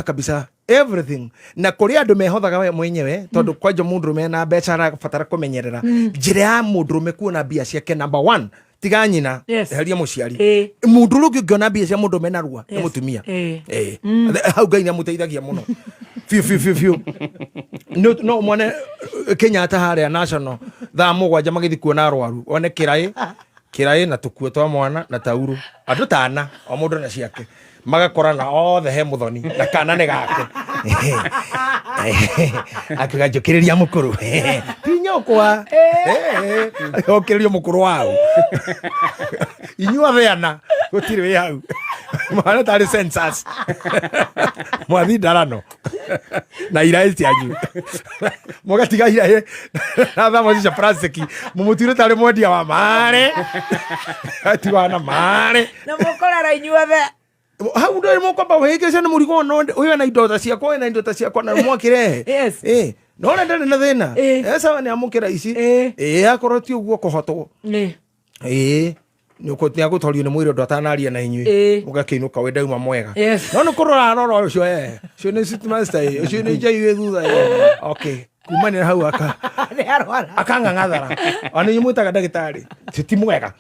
Kabisa. Everything. Na kũrĩ andũ mehothaga we mwenyewe tondũ kwanja mũndũrũme na mbeca arabatara kũmenyerera. Njĩra ya mũndũrũme kuona mbia ciake number 1. Tiga nyina, heria mũciari. Mũndũ ũrĩa ũngĩona mbia cia mũndũrũme narua nĩ mũtumia. Hau Ngai nĩ amũteithagia mũno. Fiu. No mwane Kenyatta harĩa National thaa 7 magĩthiĩ kuona arwaru. One kĩraĩ na tũkuo twa mwana na tauro. Andũ 5 o mũndũ na ciake. Magakorana othe he mũthoni na kana nĩ gake. Akĩganjũkĩrĩria mũkũrũ. Ti nyũkwa. Okĩrĩrio mũkũrũ wao. Inyuothe ana gũtirĩ wĩ hau. Mwana tarĩ census. Mwathi ndarano. Na iraĩ cianyu. Mũgatiga iraĩ na thamo cia plastic. Mũmũtuire tarĩ mwendia wa mare. Ati wana mare. Na mũkorara inyuothe. Hau ndio mũkwamba wĩkĩce nĩ mũrigo no ũyũ na indo ta ciakwa na indo ta ciakwa na mwakire. Yes. No ndarĩ na thĩna. Esa nĩ amũkĩra ici. Akorwo ti ũguo kũhotwo. Nĩ ũgũtwario nĩ mwĩrĩ ũndũ atanaria na inyuĩ. Mũgakĩinũka wĩ ndauma mwega. No nĩ kũrora rora ũcio ũcio nĩ Sitmaster ũcio nĩ njai thutha. Okay. Kumanĩra hau akang'ang'athara. Ona nyumwĩtaga ndagĩtarĩ. Ti mwega.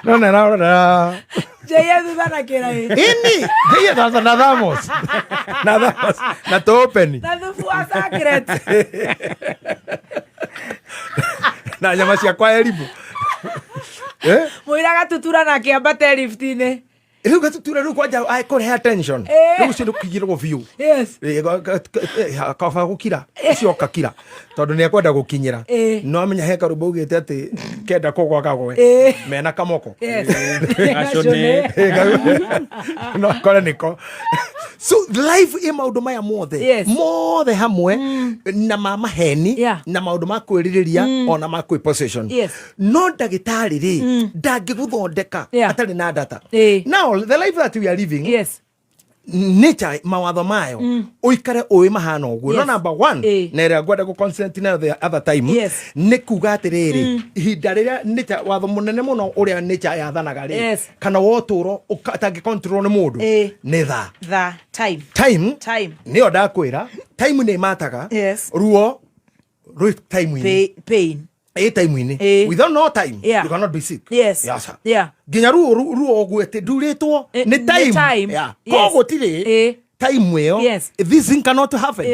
No na Jaya thutha na kĩraĩ. Ini Jaya thutha na thamos. Na topeni. Na thubu wa sacred. Na nyama ciakwa elimu. Mũiraga tutura na kĩambate lift-inĩ. Rĩu gatutura rĩu kwanja kũrehe attention. Rĩu ũcio ndũkigirwo biũ. Yes. Kaba gũkira. Cioka kira. Tondũ nĩ akwenda gũkinyĩra. No amenya he karũmbo ugĩte atĩ kenda kũgwa kagwe. Mena kamoko. Acone. No kore niko. So life ĩ maũndũ maya mothe hamwe na maheni na maũndũ ma kwĩrirĩria ona ma kwĩ possession. No ndagĩtarĩ rĩ ndangĩgũthondeka atarĩ na data. Now the life that we are living, nature mawatho mayo uikare uwe mahana uguo. No number 1 na ĩrĩa ngwenda gũconcentrate nayo the other time nĩ kuga atĩrĩrĩ ihinda rĩrĩa nature watho mũnene mũno ũrĩa nature yathanaga rĩ kana wotũro ũtangĩ control nĩ mũndũ nĩ time nĩyo ndakwĩra time nĩ mataga ruo time pain time without no time you cannot be sick. Ginya ruo ogwete duretwo ni time kogo tire time ĩyo this thing cannot happen.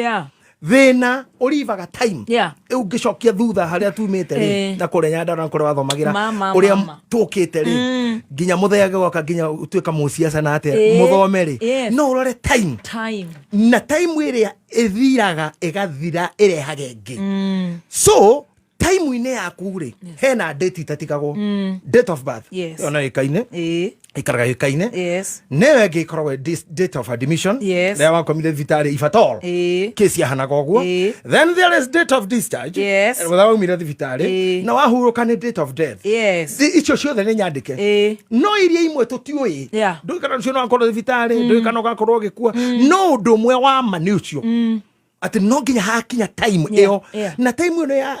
Thina ũrivaga time ũngĩcokia thutha harĩa tumĩte rĩ na kũrĩa nyanda na kũrĩa wathomagira ũrĩa tũkĩte rĩ nginya mũtheyage goka nginya ũtuĩka mũciaca na atĩ mũthome rĩ no ũrore time na time ĩrĩa ĩthiraga ĩgathira ĩrehage ĩngĩ. So time-inĩ yaku rĩ hena date itatigagwo. Date of birth ona ĩkaine ikaraga ĩkaine. Nĩyo ĩngĩ ĩkoragwo date of admission rĩrĩa wakomire thibitarĩ if at all case yahanaga ũguo. Then there is date of discharge without waumire thibitarĩ na wahurũka nĩ date of death. Icio ciothe nĩ nyandĩke. No iria imwe tũtiũĩ ndũikara ũcio no akorwo thibitarĩ ndũikara ũgakorwo ũgĩkua. No ũndũ ũmwe wa ma nĩ ũcio atĩ no nginya hakinya time ĩyo na time ĩyo ya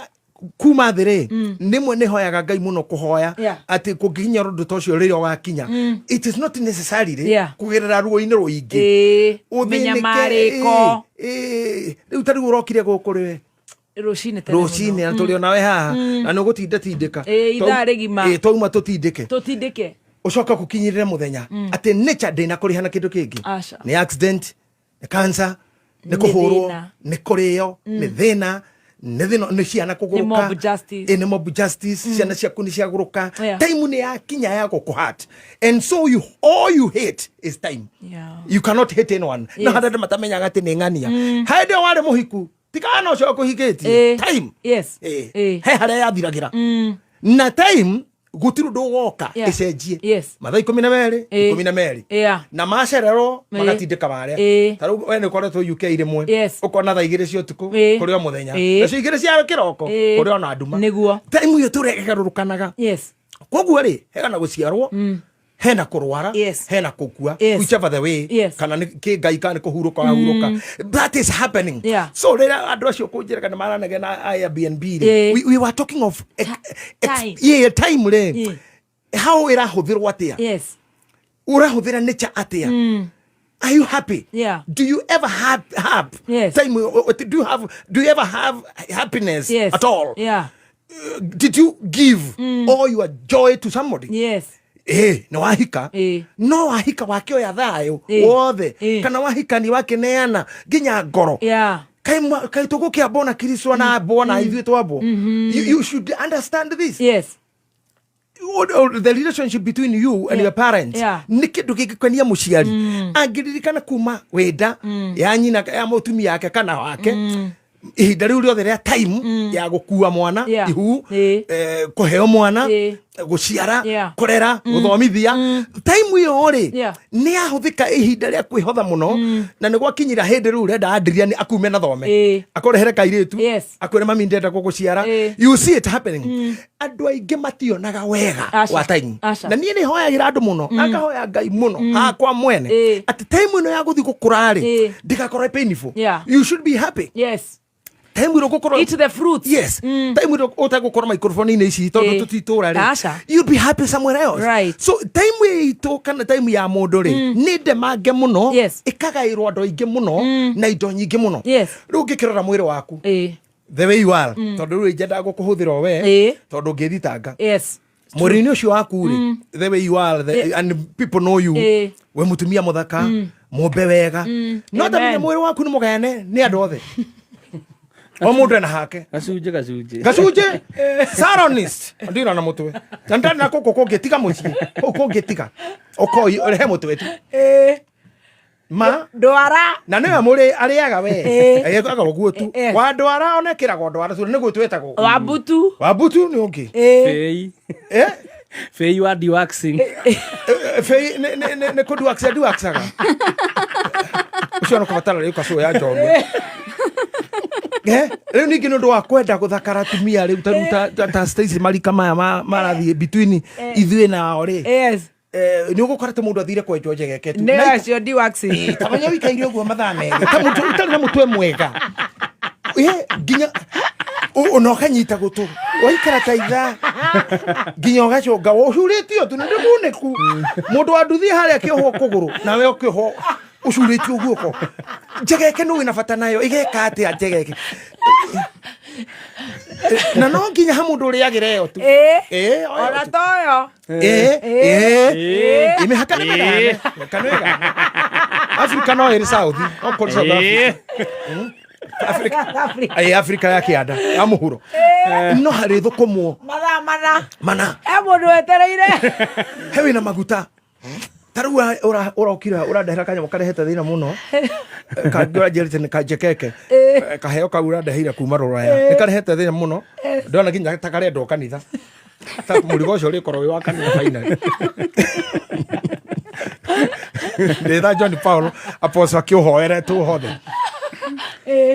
kuma thire nimwe ne hoyaga Ngai muno kuhoya ati kuginya rundu tocio rĩrĩa wakinya it is not necessary kugerera ruo-inĩ rũingĩ umenya marĩko rĩu tari urokire gũkũ rũcinĩ na tũrĩ onawe haha na nĩ gũtinda tindĩka ithaa rĩgima twauma tũtindĩke ucoka gũkinyĩrĩra mũthenya ati nature ndĩna kũrĩha na kĩndũ kĩngĩ nĩ accident nĩ cancer nĩ kũhũrwo nĩ kũrĩo nĩ thĩna nĩ ciana kũgũrũka nĩ mob justice ciana ciaku nĩ ciagũrũka time nĩ yakinya ya gũkũhat and so all you hate is time. You cannot hate anyone na hada matamenyaga atĩ nĩ ng'ania hĩndĩ warĩ mũhiku tikana ucio kuhikiti time yes he hare yathiragira na time gutiru ndugoka icenjie mathaa 12 12 na macerero magatindika baria taru wene koretwo UK rimwe ukona thaa 2 cia utuku kuri o muthenya nacio 2 cia kiroko kuri ona nduma time iyo turegarurukanaga koguo ri hegana guciarwo hena kurwara hena kukua whichever the way kana ki ngai kana kuhuruka huruka that is happening so rera andu acio kunjira kana maranage na Airbnb we were talking of time re how irahuthirwo atia urahuthira nature atia are you happy do you ever have time do you ever have happiness at all did you give all your joy to somebody no wahika no wahika wakio ya thayo wothe kana wahika ni wake neana ginya ngoro kai tuko kia bona Kristo na bona ithu twabo you should understand this the relationship between you and your parents ni kindu gigikwenia muciari angiririkana kuma wenda ya nyina ya mutumia yake kana wake ihinda riu riothe ria time ya gukua mwana ihu kuheo mwana guciara kurera guthomithia time iyo ri ni ahuthika ihinda ria kwihotha muno na ni gwakinyira hindi riu renda andiria ni akume na thome akorehere kairitu akwire mami ndenda guguciara you see it happening andu aingi mationaga wega wa time na nie ni hoyagira andu muno akahoya ngai muno hakwa mwene at time ino ya guthi gukura ri ndikakorwo painful you should be happy time we go eat the fruits time we go go microphone in ici tondu tutitura ri you'll be happy somewhere else so time we talk kana time ya mundu ri ni ndemange muno ikagairwo andu aingi muno na indo nyingi muno riu ngikirora mwiri waku the way you are tondu riu njenda gukuhuthira we tondu ngithitanga mwiri-ini ucio waku ri the way you are and people know you we mutumia muthaka mumbe wega no tamenya mwiri waku ni mugayane ni andu othe o mundu na hake gacunje saronist ndira na mutwe ndana na koko kongetiga mucie ukongetiga ukoi rehe mutwe tu ma ndwara na niwe muri ariaga we agaga guo tu wa ndwara onekira go ndwara tu niguo twetagwo wabutu ni ungi Fei you are dewaxing fei ne ko dewaxaga ucio no kubatara riu kaso ya njorwe riu ningi nundu wa kwenda guthakara tumia riu ta Stacy marika maya marathie between ithuĩ nao ri ni ugukorete mundu athire kwenjwo njegeke tu na cio dewaxing tamenya wikaire uguo mathaa merĩ ta mutu utari na mutwe mwega nginya unokanyita gutu waikara ta ithaa nginya ugacunga ucuritio tu ndu muneku mundu anduthi haria kioho kuguru nawe ukioho ucuritio guoko njegeke no ina bata nayo igeka atia njegeke na no nginya ha mundu uriagire yo tu ora toyo imehakana magane kanwega Africa no iri south okol South Africa ya kianda ya muhuro no hari thukumwo mana mundu wetereire hewe na maguta taru urokira uradehera kanya mukarehete thina muno kangora jerite ne kajekeke kaheo kaura ndehira kuma roraya nikarehete thina muno ndona ginya takarendo kanitha ta murigo cio rikoro wi wa kanitha final ndetha John Paul apostle akiuhoere tu hothe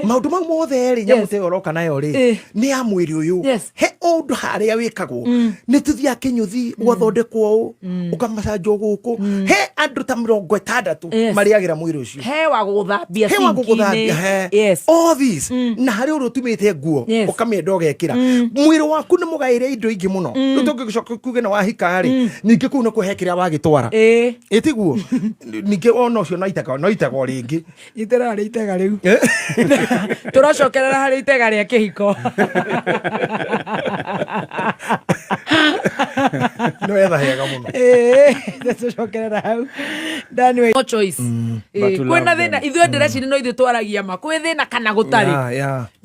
maundu mau mothe ri nyamute oroka nayo ri ni ya mwiri uyu he undu haria wikagwo ni tuthia kinyuthi gwathondekwo ukamacanjo guku he andu ta 60 mariagira mwiri ucio he wa guthambia sinki all this na hari uru tumite nguo ukamienda ugekira mwiri waku ni mugaire indo ingi muno rutungicoka kuge na wahika ri ningi ku no kuhekira wagitwara itiguo ningi ono cio noitagwo ringi itera ri itega riu turacokerera hari itega ria kihiko no etha hega muno tucokerera hau ndani no choice kwina thina ithuĩ ndireci no ithuĩ twaragia ma kwĩ thina kana gutari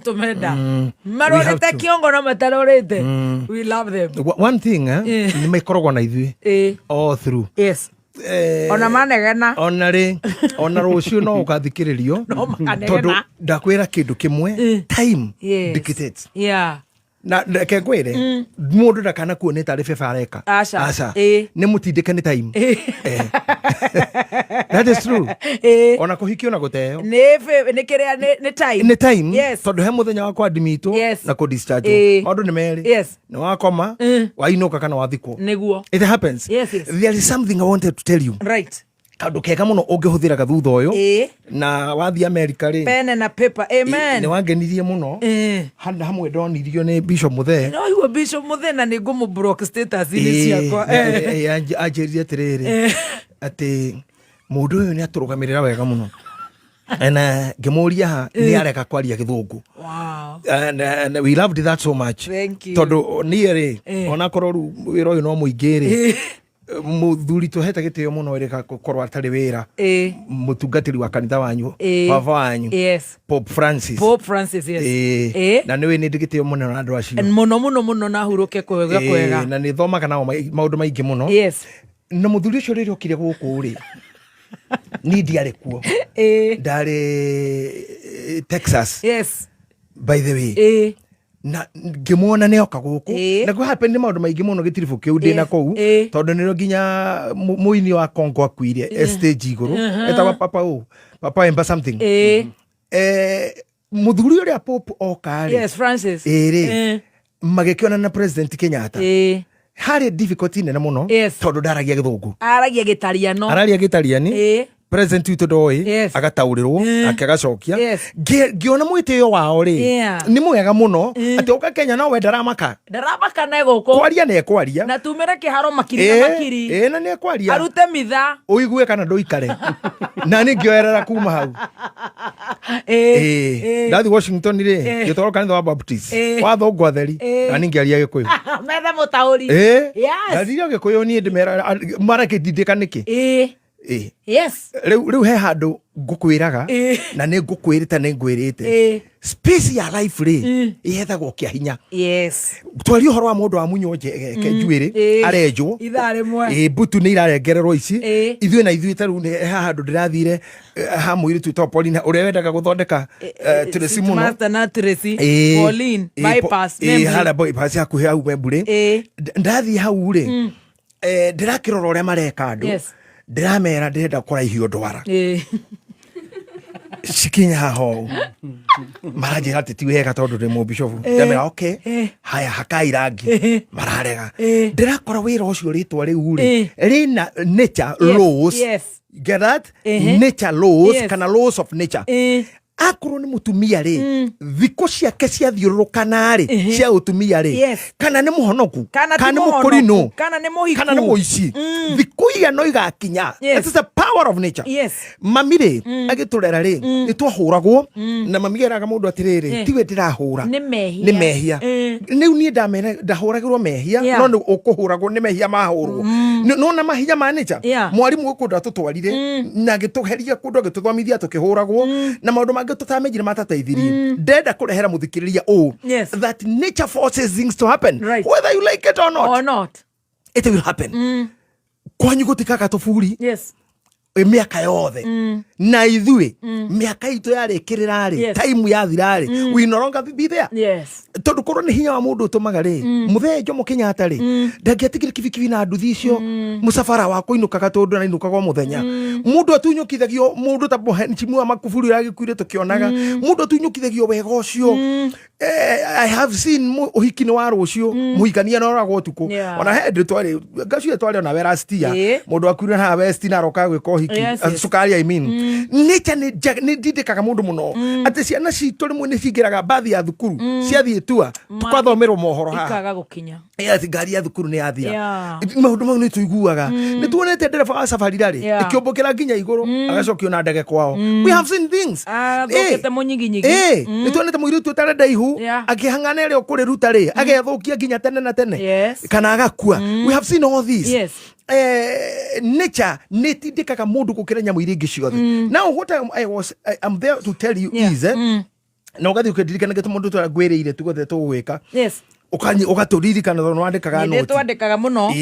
tumenda marorete kiongo no matarorete we love them one thing ni maikoragwo na ithuĩ all through ona manegena ona rucio no ukathikiririo tondu ndakwira kindu kimwe time dictates na kengwire mundu ndakana kuone tari beba areka aca ni mutindike ni time that is true ona kuhikio na guteo ni kiria ni time tondu he muthenya wa kwadimito na ku discharge maundu ni meri ni wakoma wainuka kana wathikwo niguo it happens there is something I wanted to tell you right kandu kega muno ungihuthira gathutha uyu na wathi America ri pen na paper amen ni wangenirie muno handa hamwe ndonirio ni Bishop Muthe no iwe Bishop Muthe na ni ngumu block status ni ciakwa ajerie atiriri ati mundu uyu ni aturugamirira wega muno na ngimuria ni areka kwaria githungu and we loved that so much tondu ni ri ona kororu wira uyu no muingiri muthuri tuheta gitio muno reka korwa atari wira mutungatiri wa kanitha wanyu baba wanyu Pope Francis na niwe ni ndigitio muno na andu acio muno na huruke kwega na ni thomaga nao maundu maingi muno na muthuri ucio riri okire guku ri ni ndiare kuo ndari Texas by the way na ngimwona ne oka guku na ku happen ni maundu maingi muno gitirifu kiu ndina kou tondu niro nginya muini wa Kongo akuire stage iguru etagwa papa emba something muthuri uria Pope okari Francis magikiona na President Kenyatta hari difficulty nene muno tondu ndaragia githungu aragia gitariani President witu ndoi agataurirwo akagacokia ngiona mwitio wao ri ni mwega muno ati uka Kenya no we ndaramaka na guko kwaria na ekwaria na tumire kiharo makiri na ni ekwaria arute mitha uigue kana ndoikare na ni ngioerera kuma hau ndathi Washington ri gitoro kanitha wa Baptist watho ngwatheri na ni ngiaria gikuyu metha mutauri ndathire gikuyu ni ndimera mara kidindika niki riu he handu ngukwiraga na ni ngukwirite ni ngwirite space ya life ri yethagwo kia hinya twari uhoro wa mundu wa munyo kenjuiri arenjwo butu ni irarengererwo ici ithuĩ na ithuĩ taru ni handu ndirathire ha muiritu Topolina uria wendaga guthondeka Tracy muno master na Tracy Pauline bypass hala bypass akuhe au membure ndathi hau ri ndirakirora uria mareka andu ndiramera ndenda kuraihio ndwara sikinya haho maraje hati ti wega tondu ndi mubishofu ndamera okay haya hakai rangi mararega ndirakora wira ucio ritwa riu ri rina nature laws get that nature laws kana laws of nature akuru ni mutumia ri thiko ciake cia thiurukana ri cia utumia ri kana ni muhonoku kana ni mukurino kana ni muhiku kana ni muici thiko ya no igakinya it is the power of nature mami ri agiturera ri ni twahuragwo na mami geraga mundu atiriri tiwe ndirahura ni mehia niu ni ndamena ndahuragirwo mehia no ni ukuhuragwo ni mehia mahurwo no na mahia ma nature mwarimu ukunda tutwarire na gituheria kundu agituthomithia tukihuragwo na maundu mangi tutamejire matateithirie ndenda kurehera muthikiriria that nature forces things to happen whether you like it or not it will happen kwanyu gutikaka tufuri miaka yothe na ithuĩ miaka itu yarikirira ri time yathira ri we no longer be there tondu korwo ni hinya wa mundu utumaga ri Muthee Mukenyatta ri ndangiatigire kibikibi na nduthi icio musafara wa kuinukaga tondu na inukaga muthenya mundu atunyukithagio mundu ta Chimu wa Makufuri uragikuire tukionaga mundu atunyukithagio wega ucio I have seen uhikini wa rucio muhikania na oragwo tuku ona hende twari gacio twari ona werastia mundu akuire na west na roka gwiko hiki sukari I mean nature ni didikaga mundu muno ati ciana citu rimwe ni cingiraga bathi ya thukuru ciathie tua tukathomerwo mohoro ha ikaga gukinya ati ngari ya thukuru ni yathia maundu mau ni tuiguaga ni tuonete ndereba wa safari rari ikiumbukira nginya iguru agacokio na ndege kwao we have seen things thukete munyiginyigi ni tuonete muiritu utarenda ihu akihangana ire ukuri ruta ri agethukia nginya tene na tene kana agakua we have seen all this nature netindikaga mundu gukira nyamu iringi ciothe now what I'm there to tell you is na ugathi ukidirikana getu mundu twara ngwiriire tugothe tugwika Ugaturirikana no wandikaga noti. Ni twandikaga muno.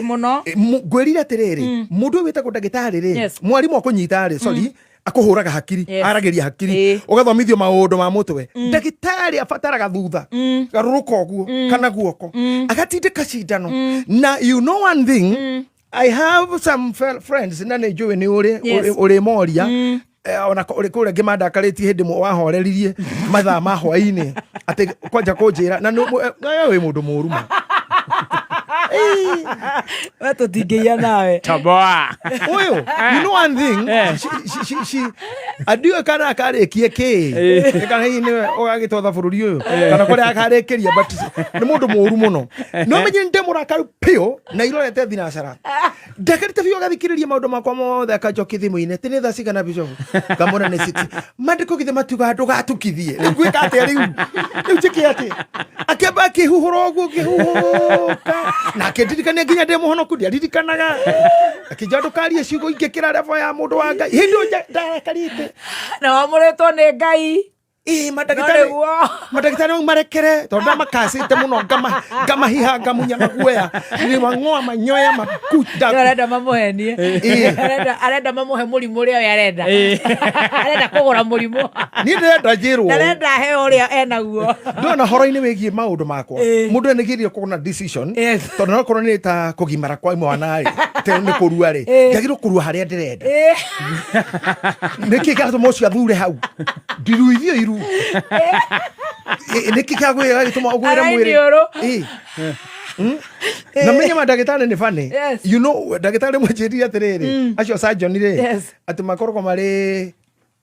Muno. Ngwirire atiriri, mundu witagwo ndagitari ri, mwarimu akunyita ri, sorry, akuhuraga hakiri, arageria hakiri, ugathomithio maundu ma mutwe. Ndagitari afataraga thutha, garuruka uguo kana guoko, agatindika cindano. Na you know one thing, I have some friends na ne njui ni uri moria ona uri kuria ngimandakaritie hindi mwe wahoreririe mathaa ma hwaini ati kwanja kunjira na we mundu muru ma Weto tigeia nawe. Taboa. Oyo, you know one thing, she adiwe kana akarekie ki. Kana hini ogagitotha bururi uyu. Kana kore akarekeria but ni mundu muru muno. No menye ndemurakaru pio na irorete thinacara. Ndakarite bio gathikiriria maundu makwa mothe akajoki thimu-ine. Tini tha cigana Bishop? Ngamona ni 6. Mandiko githe matuga ndugatukithie. Ngwika atia riu? Riu njiki ati. Akeba akihuhura uguo kihuhuka. Na akendirikania nginya ndi muhonoku ndiaririkanaga. Akijandu karie ciugo ingikira level ya mundu wa Ngai. Hindu ndakarite. Na wamuretwo ni Ngai. Madagitari marekere tonda makasite muno ngamahiha ngamunya guoya ni mangoa manyoya makuta arenda mamuhenie arenda mamuhe murimu uria we arenda arenda kugura murimu ni ndenda njirwo arenda he uria enaguo ndona horo-ini wigie maundu makwa mundu enigirie kuona decision tondu no korwo ni ta kugimara kwa mwana ri te ni kurua ri ngagirwo kurua haria ndirenda niki gato mocio athure hau ndiruithio iru niki kagwe gituma ugwira mwiri na menye madagitari ni funny you know dagitari mwajiria atiriri acio surgeon ri ati makoroko mari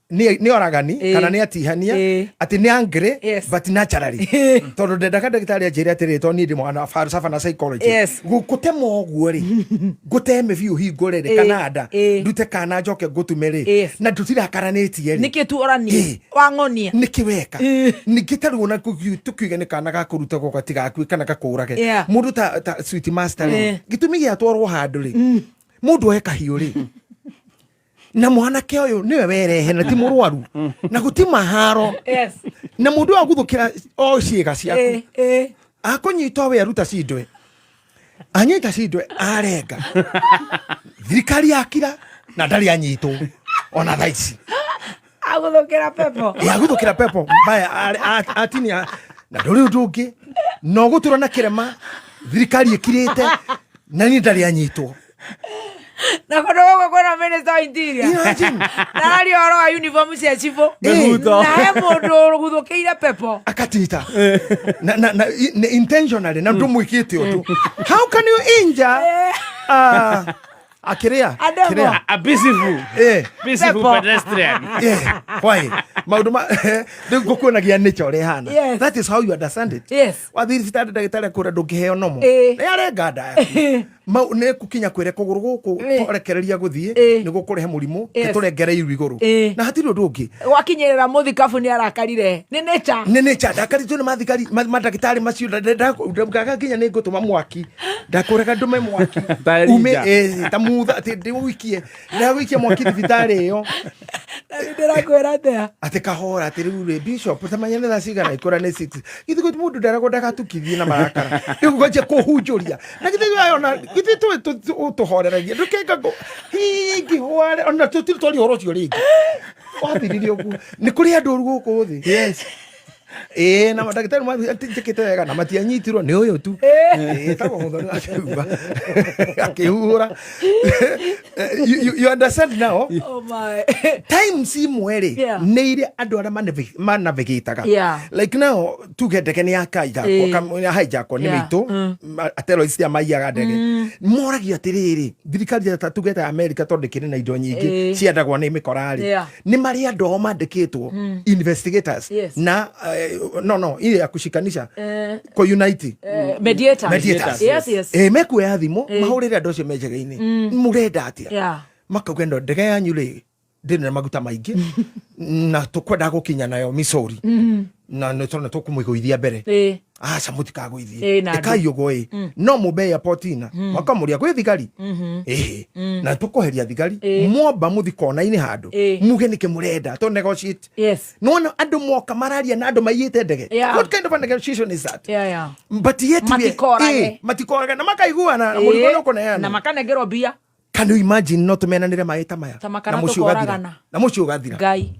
ni oragani kana ni atihania ati ni angry but naturally tondu ndendaka ndagitari ajire atiri to ni ndi mwana falsafa na psychology gukutema oguo ri guteme biu hingore ri kana nda ndute kana njoke ngutume ri na ndutire akaranitie ri niki tu orani wangonia niki weka niki taru na tukiuge ni kana gakuruta go gatiga akui kana gakurage mundu ta sweet master ri gitumi gia twarwo handu ri mundu eka hiu ri na mwanake uyu niwe werehe na ti murwaru na guti maharo na mundu aguthukira o ciega ciaku akunyitwa we aruta cindwe anyita cindwe arenga thirikari akira na ndari anyitwo ona thaici aguthukira pepo mbaya atinia na nduri ndungi no gutura na kirema thirikari ikirite na ni ndari anyitwo na kodogo kwena minister wa interior na ali oro wa uniform cia chivo na he mundu guthukiire pepo akatita na intentionally na ndu mwikite utu how can you injure akiria a peaceful pedestrian why maundu ma ngukuonagia nature hana that is how you understand it wathi thitari ndagitari kura ndungiheo nomo ni arenga nda mau ne kukinya kwire kuguru guku torekereria guthie ni gukurehe murimu turengere iru iguru na hatiri undu ungi wakinyirira muthikabu ni arakarire ni nature ndakaritwo ni mathikari madagitari macio ndagaga kinya ni ngutuma mwaki ndakurega ndume mwaki ume tamutha ati ndiwikie mwaki thibitari iyo ndirakwira atia ati kahora ati riu Bishop tamanya ni thacigana ikora ni 6 githiko mundu ndaragondaga tukithie na marakara ndigugoje kuhunjuria na githiko ayona githito tuhoreregie ndukenga go hingi hware ona tutiri tori horocio ringi wathiririe ugu ni kuri andu guku thi na madagitari matikite wega na matianyitirwo ni uyu tu tago muthoni acuba akihura you understand now oh my time si mwere ni ile andu ara manavigitaga like now tugedeke ni akaida okamya haijako ni mitu terrorist ya maiyaga ndege moragia atiriri thirikari ta tugeta America tondekire na indo nyingi ciendagwo ni mikorari ni mari andu mandikitwo investigators na no ile ya kushikanisha ko unite mediators yes mekuya thimu mahurire andu cio mejega-ini murenda atia makagenda ndege yanyu ri ndina maguta maingi na tukwenda gukinya nayo Missouri na nĩtũrona tũkũmũigũithia mbere aca mũtikagũithie ĩkai ũguo no mũbe airportina makamũria gwĩ thigari na tũkũheria thigari mwamba mũthi kona-inĩ handũ muge nĩkĩ mũrenda to negotiate nona andũ moka mararia na andũ maiyĩte ndege what kind of a negotiation is that but yet matikoraga na makaiguana na mũrigo nĩ ũkũneana na makanengerwo mbia. Can you imagine no tũmenanĩre maĩ ta maya na mũciĩ ũgathira Ngai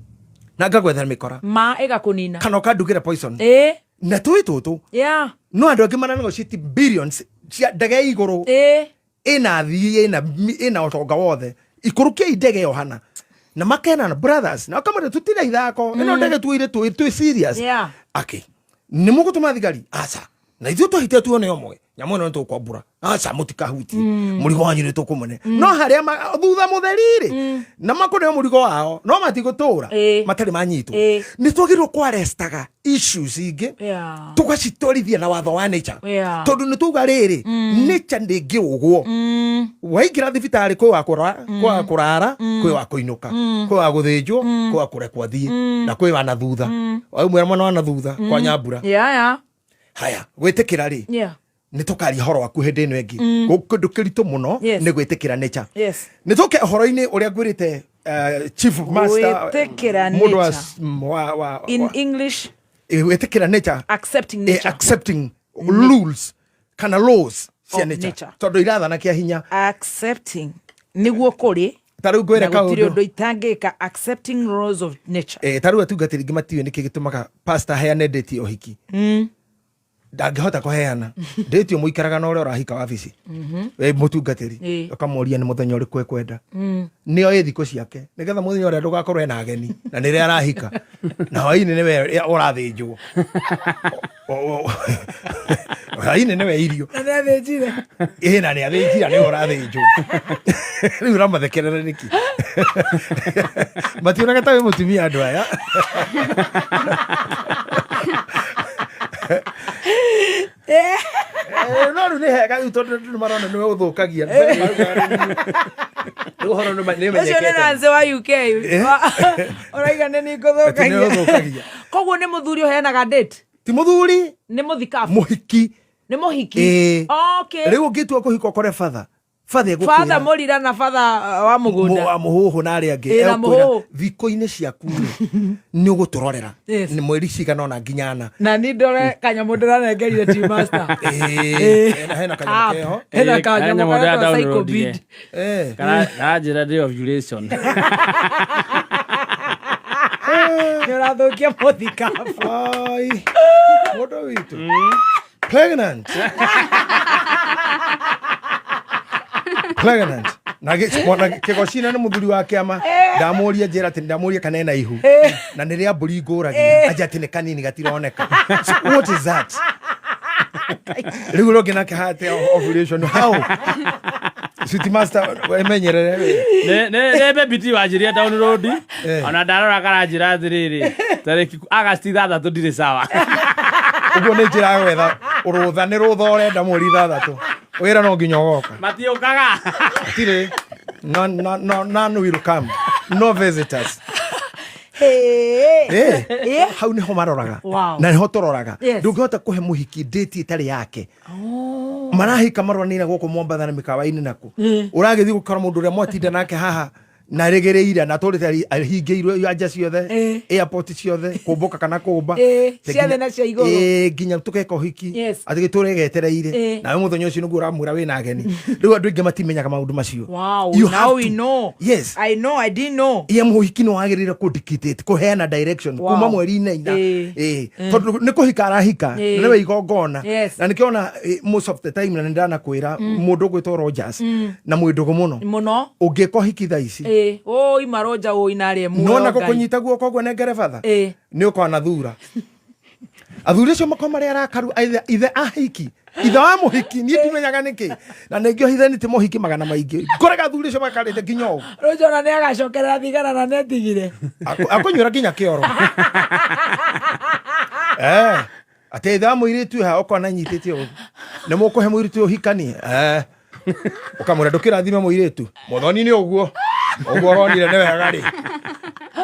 na ngagwethera mĩkora ma ĩgakũnina kana ũkandugĩra poison na tũĩ tũtũ no andũ angĩ mananegotiate billions cia ndege igũrũ ĩna thii ĩna ũtonga wothe ikũrũkia ndege yo hana na makena brothers na kamwe tutira ithako ĩno ndege tuire twĩ serious nĩ mũgũtũma thigari aca na ithuĩ tũhite tuone omwe nyamũ ĩno nĩtũkwambura aca mũtikahuti mũrigo wanyu nĩtũkũmũne no harĩa thutha mũtherire na makũneo mũrigo wao no matigũtũra matarĩ manyitwo nĩtwagĩrĩirwo kwarestaga issues ingĩ tũgacitwarithia na watho wa nature tondũ nĩtuga rĩrĩ nature ndĩngĩũgwo waingĩra thibitarĩ kwĩ wa kũrara kwĩ wa kũinũka kwĩ wa gũthĩnjwo kwĩ wa kũrekwo thiĩ na kwĩ wa na thutha waumĩra mwana wa na thutha kwa Nyambura haya gwĩtĩkĩra rĩ nĩtũkaria horo waku hĩndĩ ĩno ĩngĩ kũndũ kĩritũ mũno nĩ gwĩtĩkĩra nature nĩtũke ũhoro-inĩ ũrĩa ngwĩrĩte chief master mũndũ wa in English gwĩtĩkĩra nature accepting rules kana laws cia nature tondũ irathana kĩa hinya accepting nĩguo kũrĩ tarĩu ngwĩra kaũndũ ũndũ itangĩka accepting laws of nature tarĩu atungatĩri ingĩ matiũĩ nĩkĩ gĩtũmaga pastor heane ndĩti ũhiki ndangĩhota kũheana ndĩti mũikaraga na ũrĩa ũrahika wabici mũtungatĩri ũkamũria nĩ mũthenya ũrĩkũ ekwenda nĩo thikũ ciake nĩgetha mũthenya ũrĩa ndũgakorwo ena ageni na nĩrĩa arahika na hwaĩ-inĩ nĩwe ũrathĩnjwo hwaĩ-inĩ nĩwe irio na nĩathĩnjire na nĩathĩnjira nĩwe ũrathĩnjwo rĩu ũramathekerera nĩki mationaga ta wĩ mũtumia andũ aya no rĩu nĩ hega rĩu tondũ nĩ marona nĩwe ũthũkagia ũcio nĩ Nancy wa UK ũraiga nĩ ngũthũkagia koguo nĩ mũthuri ũheanaga date ti mũthuri nĩ mũthikabu mũhiki nĩ mũhiki rĩu ũngĩtua kũhika ũkore father father mũrira na father wa mũgũnda wa mũhũhũ na arĩa angĩ ekwĩra thikũ-inĩ ciaku nĩ ũgũtũrorera nĩ mweri cigana ona nginya na nĩ ndore kanyamũ ndĩranengerire Chief Master hena kanyamũ keho hena kanyamũ ga psycho bid kana njĩra day of ovulation nĩũrathũkia mũthikabu mũndũ witũ pregnant na kĩgocina nĩ mũthuri wa kĩama ndamũria njĩra atĩ ndamũria kana ena ihu na nĩrĩa mbũri ngũragia anja atĩ nĩ kanini gatironeka what is that rĩu rũngĩ nake hate ovulation how City Master emenyerere nĩ bebiti wanjĩria down road ona ndarora kana njĩra thirĩrĩ tarĩki August 6 ndirĩ sawa ũguo nĩ njĩra gwetha ũrũtha nĩ rũtha ũrenda mweri 6 wĩra no nginya ũgoka matiũkaga tirĩ none will come no visitors hau nĩho maroraga na nĩho tũroraga ndũngĩhota kũhe mũhiki ndĩti ĩtarĩ yake marahika maronĩra gũkũ Mombatha na mĩkawa-inĩ naku ũragĩthiĩ gũkora mũndũ ũrĩa mwatinda nake haha na regereire na tũrĩte ahingĩirwo anja ciothe airport ciothe kũmbũka kana kũmba ciothe na cia igũrũ nginya tũgeka ũhiki atĩ gĩtũra getereire nawe mũthenya ũcio nĩguo ũramwĩra wĩna ageni rĩu andũ aingĩ matimenyaga maũndũ macio now we know yes I know I didn't know mũhiki nĩ wagĩrĩire kũ-dictate kũheana direction kuma mweri-inĩ tondũ nĩ kũhika arahika nĩwe igongona na nĩkĩona most of the time na nĩndanakwĩra mũndũ ũgwĩtwo Rogers na mwĩndũgũ mũno ũngĩka ũhiki thaa ici maroja inarĩ muoyo nona gũkũnyita guoko ũguo nengere batha nĩ ũkona thura athuri acio makoma marĩa arakaru ithe ahiki ithe wa mũhiki niĩ ndimenyaga nĩkĩ na nĩngĩ hithe nĩ ti mũhiki magana maingĩ ngorega athuri acio makarĩte nginya ũũ rũcio na nĩ agacokerera thigara na netigire akũnyuĩra nginya kĩoro atĩ ithe wa mũirĩtu ha ũkona nyitĩte ũũ nĩ mũkũhe mũirĩtu ũhikanie ũkamwĩra ndũkĩrathime mũirĩtu mũthoni-inĩ ũguo ũronire nĩ wega rĩ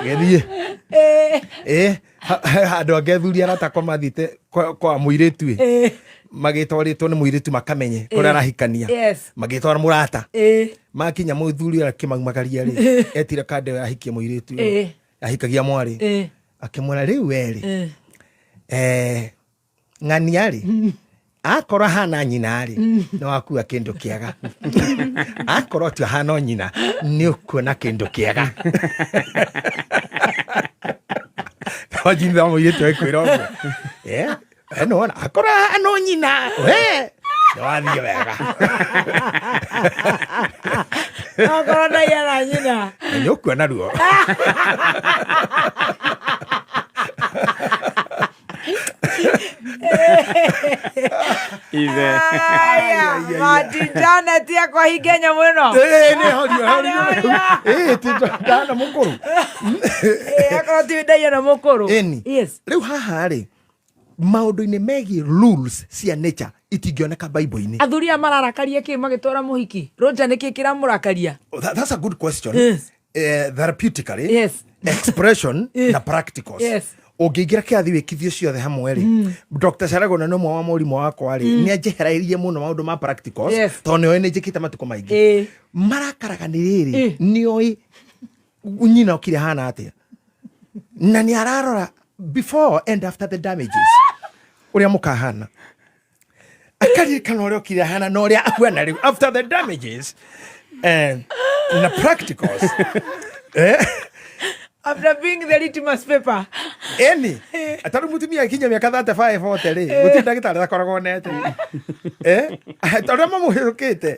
gĩthiĩ Andå angä thuri aratakwo mathite kwa muiritu magitwaritwo nä muiritu makamenye kå rä arahikania magitwara må rata makinya må thuri akimaumagaria rä etire kande ahikie muiritu ahikagia mwarä akimwira rä u werä ng'ania rä akorwo hana nyina rĩ no wakua kindu kiega akorwo tu hana nyina ni ukuona kindu kiega wajinda mo yetu ekwira no akorwo hana nyina no wathi wega akorwo na nyina ni ukuona ruo Ive. Matindana tia kwa higenya mweno. Ni horio. Tindana mukuru. Akoro tindaya na mukuru. Yes. Riu haha ri maundu-ini megi rules cia nature itingioneka Bible-ini. Athuria mararakaria ki magitwara muhiki. Roja niki kiramurakaria? That's a good question. Yes. Therapeutically. Yes. Expression na practicals. Yes. Ũngĩingĩra kĩathi wĩkithio ciothe hamwe rĩ Dr. Saragona nĩ ũmwe wa mũrimũ wakwa rĩ nĩ anjeherairie mũno maũndũ ma practicals tondũ nĩoĩ nĩ njĩkĩte matukũ maingĩ marakaraga nĩ rĩrĩ nĩoĩ nyina okire hana atĩa na nĩ ararora before and after the damages ũrĩa mũkahana akaririkana ũrĩa okire hana na ũrĩa akuana rĩu after the damages na practicals after being the litmus paper. Ataru mutumia kinya miaka 35 wote ri. Guti ndagitari akoragwo nete. Ataru mamuhirukite.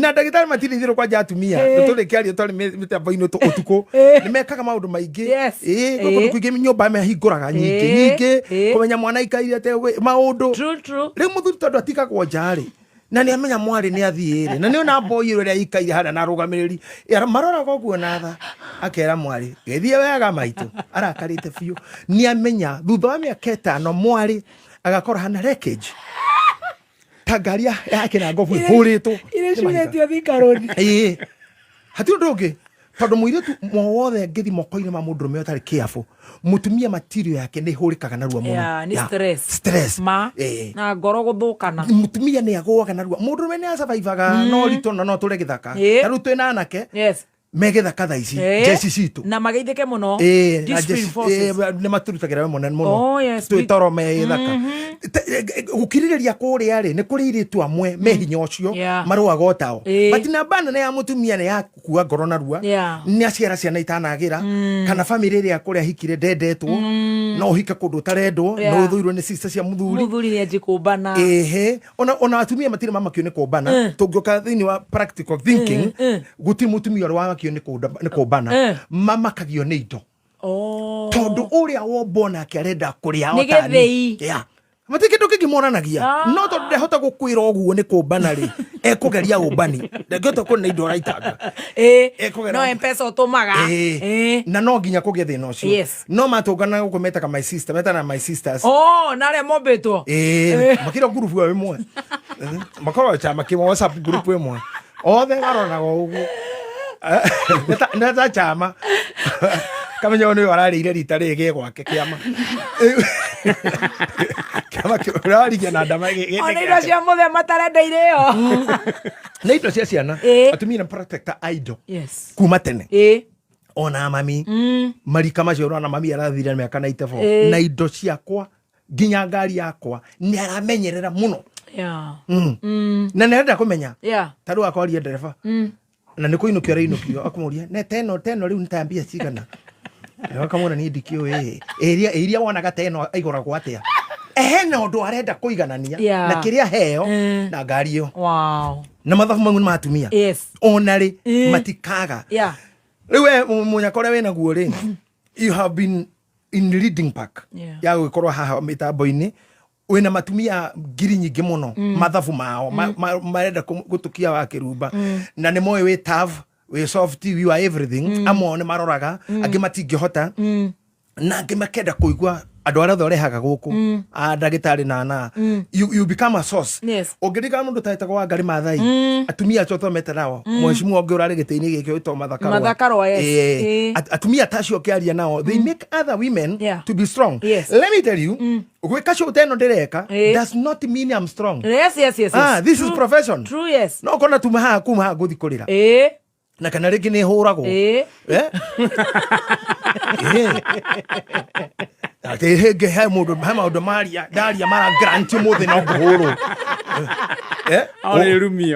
Na ndagitari matiri thiro kwa jatumia. Tutule kiario tole mitambo-ini utuko. Ni mekaga maundu maingi. Gukundu kuingi nyumba mehinguraga nyingi. Kumenya mwana ikaire te maundu. True. Ri muthuri tondu atikagwo njari. Na nĩ amenya mwari nĩ athiĩre na nĩ ona boy ũrĩa ikaire hana na rugamĩrĩri marora koguo na tha akera mwari gĩthiĩ wega maitũ arakarĩte biũ nĩ amenya thutha wa mĩaka 5 mwari agakora hana wreckage ta ngari yake na ngobu ĩhũrĩtwo irĩcurĩtio Thika Road hatirĩ ũndũ ũngĩ tondũ mũirĩtu wothe ngĩthi moko-inĩ ma mũndũrũme ũtarĩ careful mutumia material yake nĩ ĩhũrĩkaga narua mũno ni stress na ngoro gũthũkana mutumia nĩ agũaga narua mũndũrũme nĩ survivaga no ritũ na no tũre gĩthaka ta rĩu twĩna anake megĩthaka tha ici jeci citũ na mageithĩke mũno nĩ maturutagĩra we mũno twĩtoro megĩthaka gũkirĩrĩria kũrĩa rĩ nĩ kũrĩ irĩtu amwe me hinya ũcio marũaga o tao matina bana nĩ ya mũtumia nĩ ya kua ngoro narua nĩ aciara ciana itanagĩra kana famĩlĩ ĩrĩa kũrĩa hikire ndendetwo no ũhike kũndũ ũtarendwo no ũthũirwo nĩ sister cia mũthuri nĩ anjikũmbana ona atumia matirĩ mamakio nĩ kũmbana tũngĩũka thĩinĩ wa practical thinking gũtirĩ mũtumia ũrĩa wamakio nĩ kũmbana mamakagio nĩ indo tondũ ũrĩa wombwo nake arenda kũrĩa otani mati kindu kingi monanagia no to ndehota gukwira oguo ni kumbana ri ekugeria umbani ndengota kuna indo raitanga no M-Pesa utumaga na no nginya kugia thina ucio no matungana gukumeta ka my sister meta na my sisters na re mobeto makira group wa imwe makoro cha makimo WhatsApp group imwe othe marona go uguo neta chama kamenya ono ararire rita rĩgĩ gwake kĩama kĩama kĩrarĩgia na ndama ona indo cia mũthee matarendeire yo nĩ indo cia ciana atumia na protector idol kuma tene ona mami marika macio na mami arathire mĩaka 94 na indo ciakwa nginya ngari yakwa nĩ aramenyerera mũno na nĩ arenda kũmenya ta rĩu akoria ndereba na nĩ kũinũkio rĩinũkio akumũria ne teno rĩu nĩtambia cigana akamwona ni ndikio iria wonaga teno aigoragwo atia na ũndũ arenda kũiganania na kĩrĩa heo na ngari ĩyo na mathabu mau nĩ matumia ona rĩ matikaga rĩu mũnyakore wĩna guo rĩ you have been in leading pack ya gũkorwo haha mĩtambo-inĩ wĩna matumia ngiri nyingĩ mũno mathabu mao marenda gũtukia wa kĩrumba na nĩ moĩ wĩ tough we soft we are everything amwe nĩ maroraga angĩ matingĩhota na angĩ makenda kũigua Andũ arĩa orehaga gũkũ ndagĩtarĩ na you become a source. Ũngĩrĩka mũndũ ta etagwo Wangari Maathai, atumia acio twamete nao, mheshimiwa ũngĩ ũrarĩ gĩtĩ-inĩ gĩkĩ wĩtwo Martha Karua, atumia ta acio ũkĩaria nao, they make other women to be strong. Let me tell you, gwĩka show ta ĩno ndĩreka does not mean I'm strong. This is profession. True, yes. No kona tuma haha kuma haha gũthi kũrĩra na kana rĩngĩ nĩ hũragwo ate hege he maũndũ ndaria mara grant mũthĩ no ngũhũrwo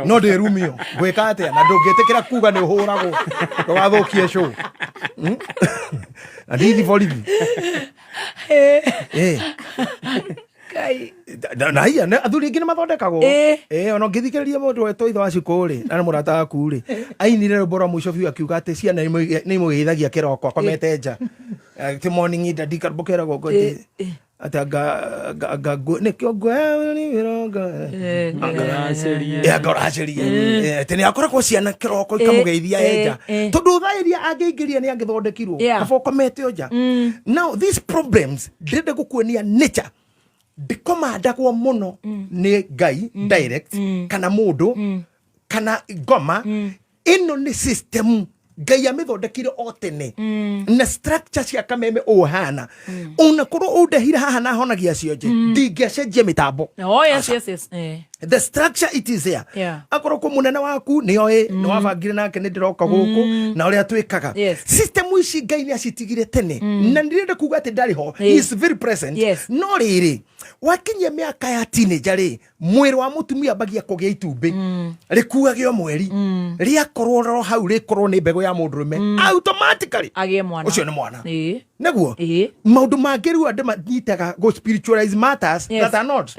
no ndĩrumio gwĩka atĩa na ndũngĩtĩkĩra kuga nĩ ũhũragwo ndũgathũkie show na ndithi borithi na hiya athuri aingĩ nĩ mathondekagwo ona ũngĩthikĩrĩria mũndũ wetwo ithe wa Cikũ-rĩ na nĩ mũrata waku-rĩ ainire rwĩmbo rwa mũico biũ akiuga atĩ ciana nĩ imũgeithagia kĩroko akomete nja ti morning daddy karbokeragwo ngothi ati nĩkĩo ngwaya nĩ mĩrongo ngoracĩrie ati nĩ akoragwo ciana kĩroko ikamũgeithia enja tondũ thaa iria angĩingĩria nĩ angĩthondekirwo kaba ũkomete o nja. Now these problems ndĩrenda gũkuonia nature ndikomandagwo muno nĩ Ngai direct kana mũndũ kana ngoma ĩno nĩ system Ngai amĩthondekire o tene na structure cia kameme ũhana ona korwo ũndehire haha na honagia cionje ndingĩacenjia mĩtambo. Yes. The structure it is there. Akorwo kũ mũnene waku nĩoĩ nĩ wabangire nake nĩ ndĩroka gũkũ na ũrĩa twĩkaga system ici Ngai nĩ acitigire tene na ndirenda kuga atĩ ndarĩ ho, he is very present. No rĩrĩ wakinyia mĩaka ya teenager-rĩ mwĩrĩ wa mũtumia ambagia kũgĩa itumbĩ rĩkuage o mweri rĩakorwo ro hau rĩkorwo nĩ mbegũ ya mũndũrũme automatically agĩe mwana ũcio nĩ mwana nĩguo maũndũ mangĩ rĩu andũ manyitaga go spiritualize matters that are not.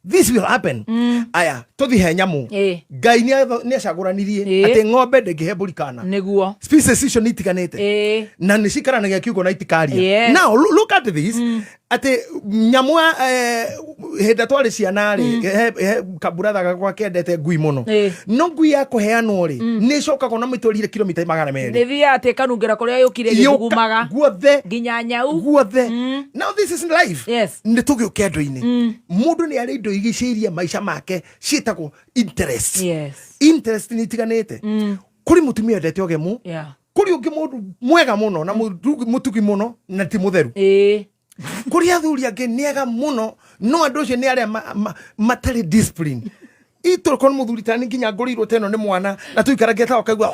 This will happen. Aya tuthi he nyamu Ngai nĩ acagũranirie atĩ ng'ombe ndĩngĩhe mbũri kana nĩguo species icio nĩ itiganĩte na nĩ cikaranagia kiugo na itikaria. Now look at this atĩ nyamu hĩndĩ twarĩ ciana-rĩ kaburatha gakwa kendete ngui mũno no ngui ya kũheanwo-rĩ nĩ ĩcokaga na mĩtũrire kilomita 200 ndĩthiaga atĩ kanungĩra kũrĩa yũkire gĩthugumaga guothe nginya nyau guothe. Now this is life. Nĩ tũgĩũke andũ-inĩ mũndũ nĩ arĩ indo igicĩirie maica make ciĩtagwo interest. Interest nĩ itiganĩte kũrĩ mũtumia endete ũgemu kũrĩ ũngĩ mũndũ mwega mũno na mũtugi mũno na ti mũtheru kũrĩ athuri angĩ nĩega mũno no andũ ũcio nĩ arĩa matarĩ discipline itũ kon mũthuri tani nginya ngũrĩirwo teno nĩ mwana na tũikaragia ta ũkaigua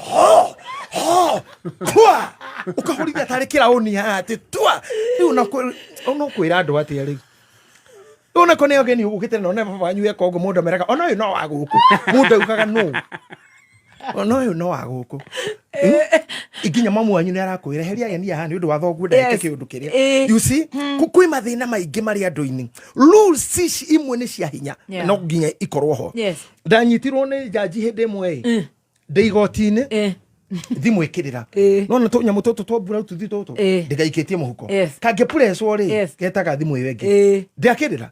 twa ũkahũrithia tarĩ kĩraũni haha atĩ twa rĩu no kwĩra andũ atĩa rĩu ona kone ogeni ũgũkĩte no neba wanyu eka ũguo mũndũ ameraga ona ũyũ no wa gũkũ mũndũ augaga no ona ũyũ no wa gũkũ ikinya mamu wanyu nĩ arakwĩra heria ageni haha nĩ ũndũ wa thoguo ndeke kĩũndũ kĩrĩa you see kwĩ mathĩna maingĩ marĩ andũ-inĩ rules imwe nĩ cia hinya no nginya ikorwo ho. Ndanyitirwo nĩ jaji hĩndĩ ĩmwe ndĩ igoti-inĩ thimũ ĩkĩrĩra nona tũnyamũ tũtũ twambura tũthi tũtũ ndĩgaikĩtie mũhuko kangĩpurecwo-rĩ getaga thimũ ĩyo ĩngĩ ndĩakĩrĩra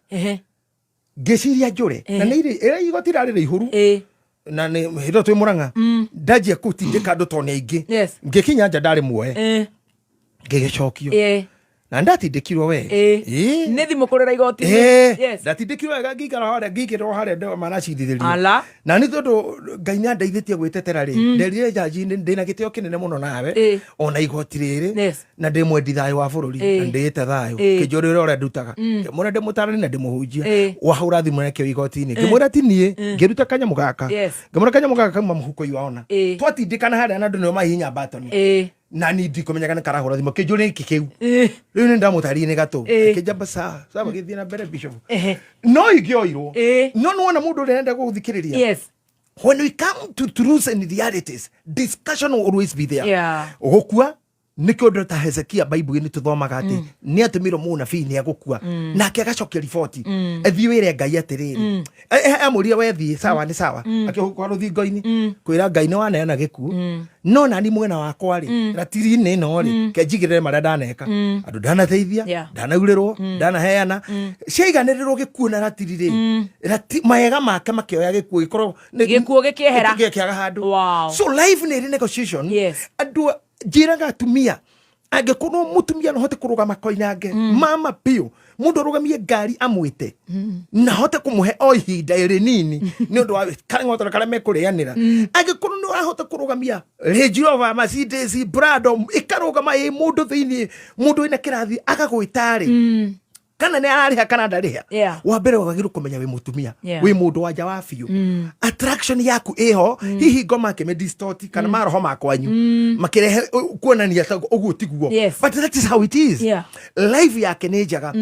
ngĩciria njũre na nĩ igoti rarĩ rĩihũru na nĩ hĩndĩ twĩ Mũrang'a ndanjia gũtindĩka andũ tondũ nĩ aingĩ ngĩkinya nja ndarĩ muoye ngĩgĩcokio na ndatindĩkirwo we nĩ thimũ kũrĩra igoti ndatindĩkirwo wega ngĩikara harĩa ngĩikĩrwo harĩa ndĩ manacirithĩria na nĩ tondũ Ngai nĩ andeithĩtie gwĩtetera-rĩ nderire jaji-inĩ ndĩna gĩtĩo kĩnene mũno nawe ona igoti rĩrĩ na ndĩ mwendi thayũ wa bũrũri na ndĩĩte thayũ kĩnjũrĩre ũrĩa ndutaga mũna ndĩmũtarani na ndĩmũhunjia wahũra thimũ nakĩo igoti-inĩ ngĩmwĩra ti niĩ ngĩruta kanyamũ gaka ngĩmwĩra kanyamũ gaka kauma mũhuko-inĩ waona twatindĩkana harĩa na andũ nĩo mahihinya mbatoni na ni ndikomenyaga nĩ karahũra thimũ kĩnjũrĩ gĩkĩ kĩu rĩu nĩ ndamũtarinĩ gatũ kĩnjamba saa gĩthiĩ na mbere Bishop no ingĩoirwo no nĩwona mũndũ ũrĩa nenda gũthikĩrĩria when we come to truths and realities discussion will always be there. Gũkua nĩkĩo ũndũ ta Hezekia Bible-inĩ tũthomaga atĩ nĩ atũmirwo mũnabii nĩ agũkua nake agacokia riboti athiĩ wĩre Ngai atĩrĩrĩ amũria wethiĩ sawa nĩ sawa akĩhũka rũthingo-inĩ kwĩra Ngai nĩ waneana gĩkuũ no nani mwena wakwa-rĩ ratiri-inĩ ĩno-rĩ kenjigĩrĩre marĩa ndaneka andũ ndanateithia ndanaurĩrwo ndanaheana ciaiganĩrĩrwo gĩkuũ na ratiri-rĩ maega make makĩoya gĩkuũ gĩkorwo gĩkuũ gĩkĩehera handũ. So life nĩ ĩrĩ negotiation andũ njĩraga atumia angĩkorwo mũtumia no hote kũrũgama koinange mama pio mundu rugamie ngari amwite na hote kumuhe o ihinda rinini ni undu wa kareng'otore karia mekurianira angĩkorwo ni urahota kurugamia Range Rover, Mercedes, Prado ikarugama mundu thiini mundu ina kirathi agagwitari kana ne ariha kana ndariha wa mbere wagĩrĩirwo kũmenya wĩ mũtumia wĩ mũndũ wanja wa biũ attraction yaku iho hihi ngoma ke me distort kana maroho makwanyu makirehe kuonania ũguo tiguo but that is how it is life yake nĩ njaga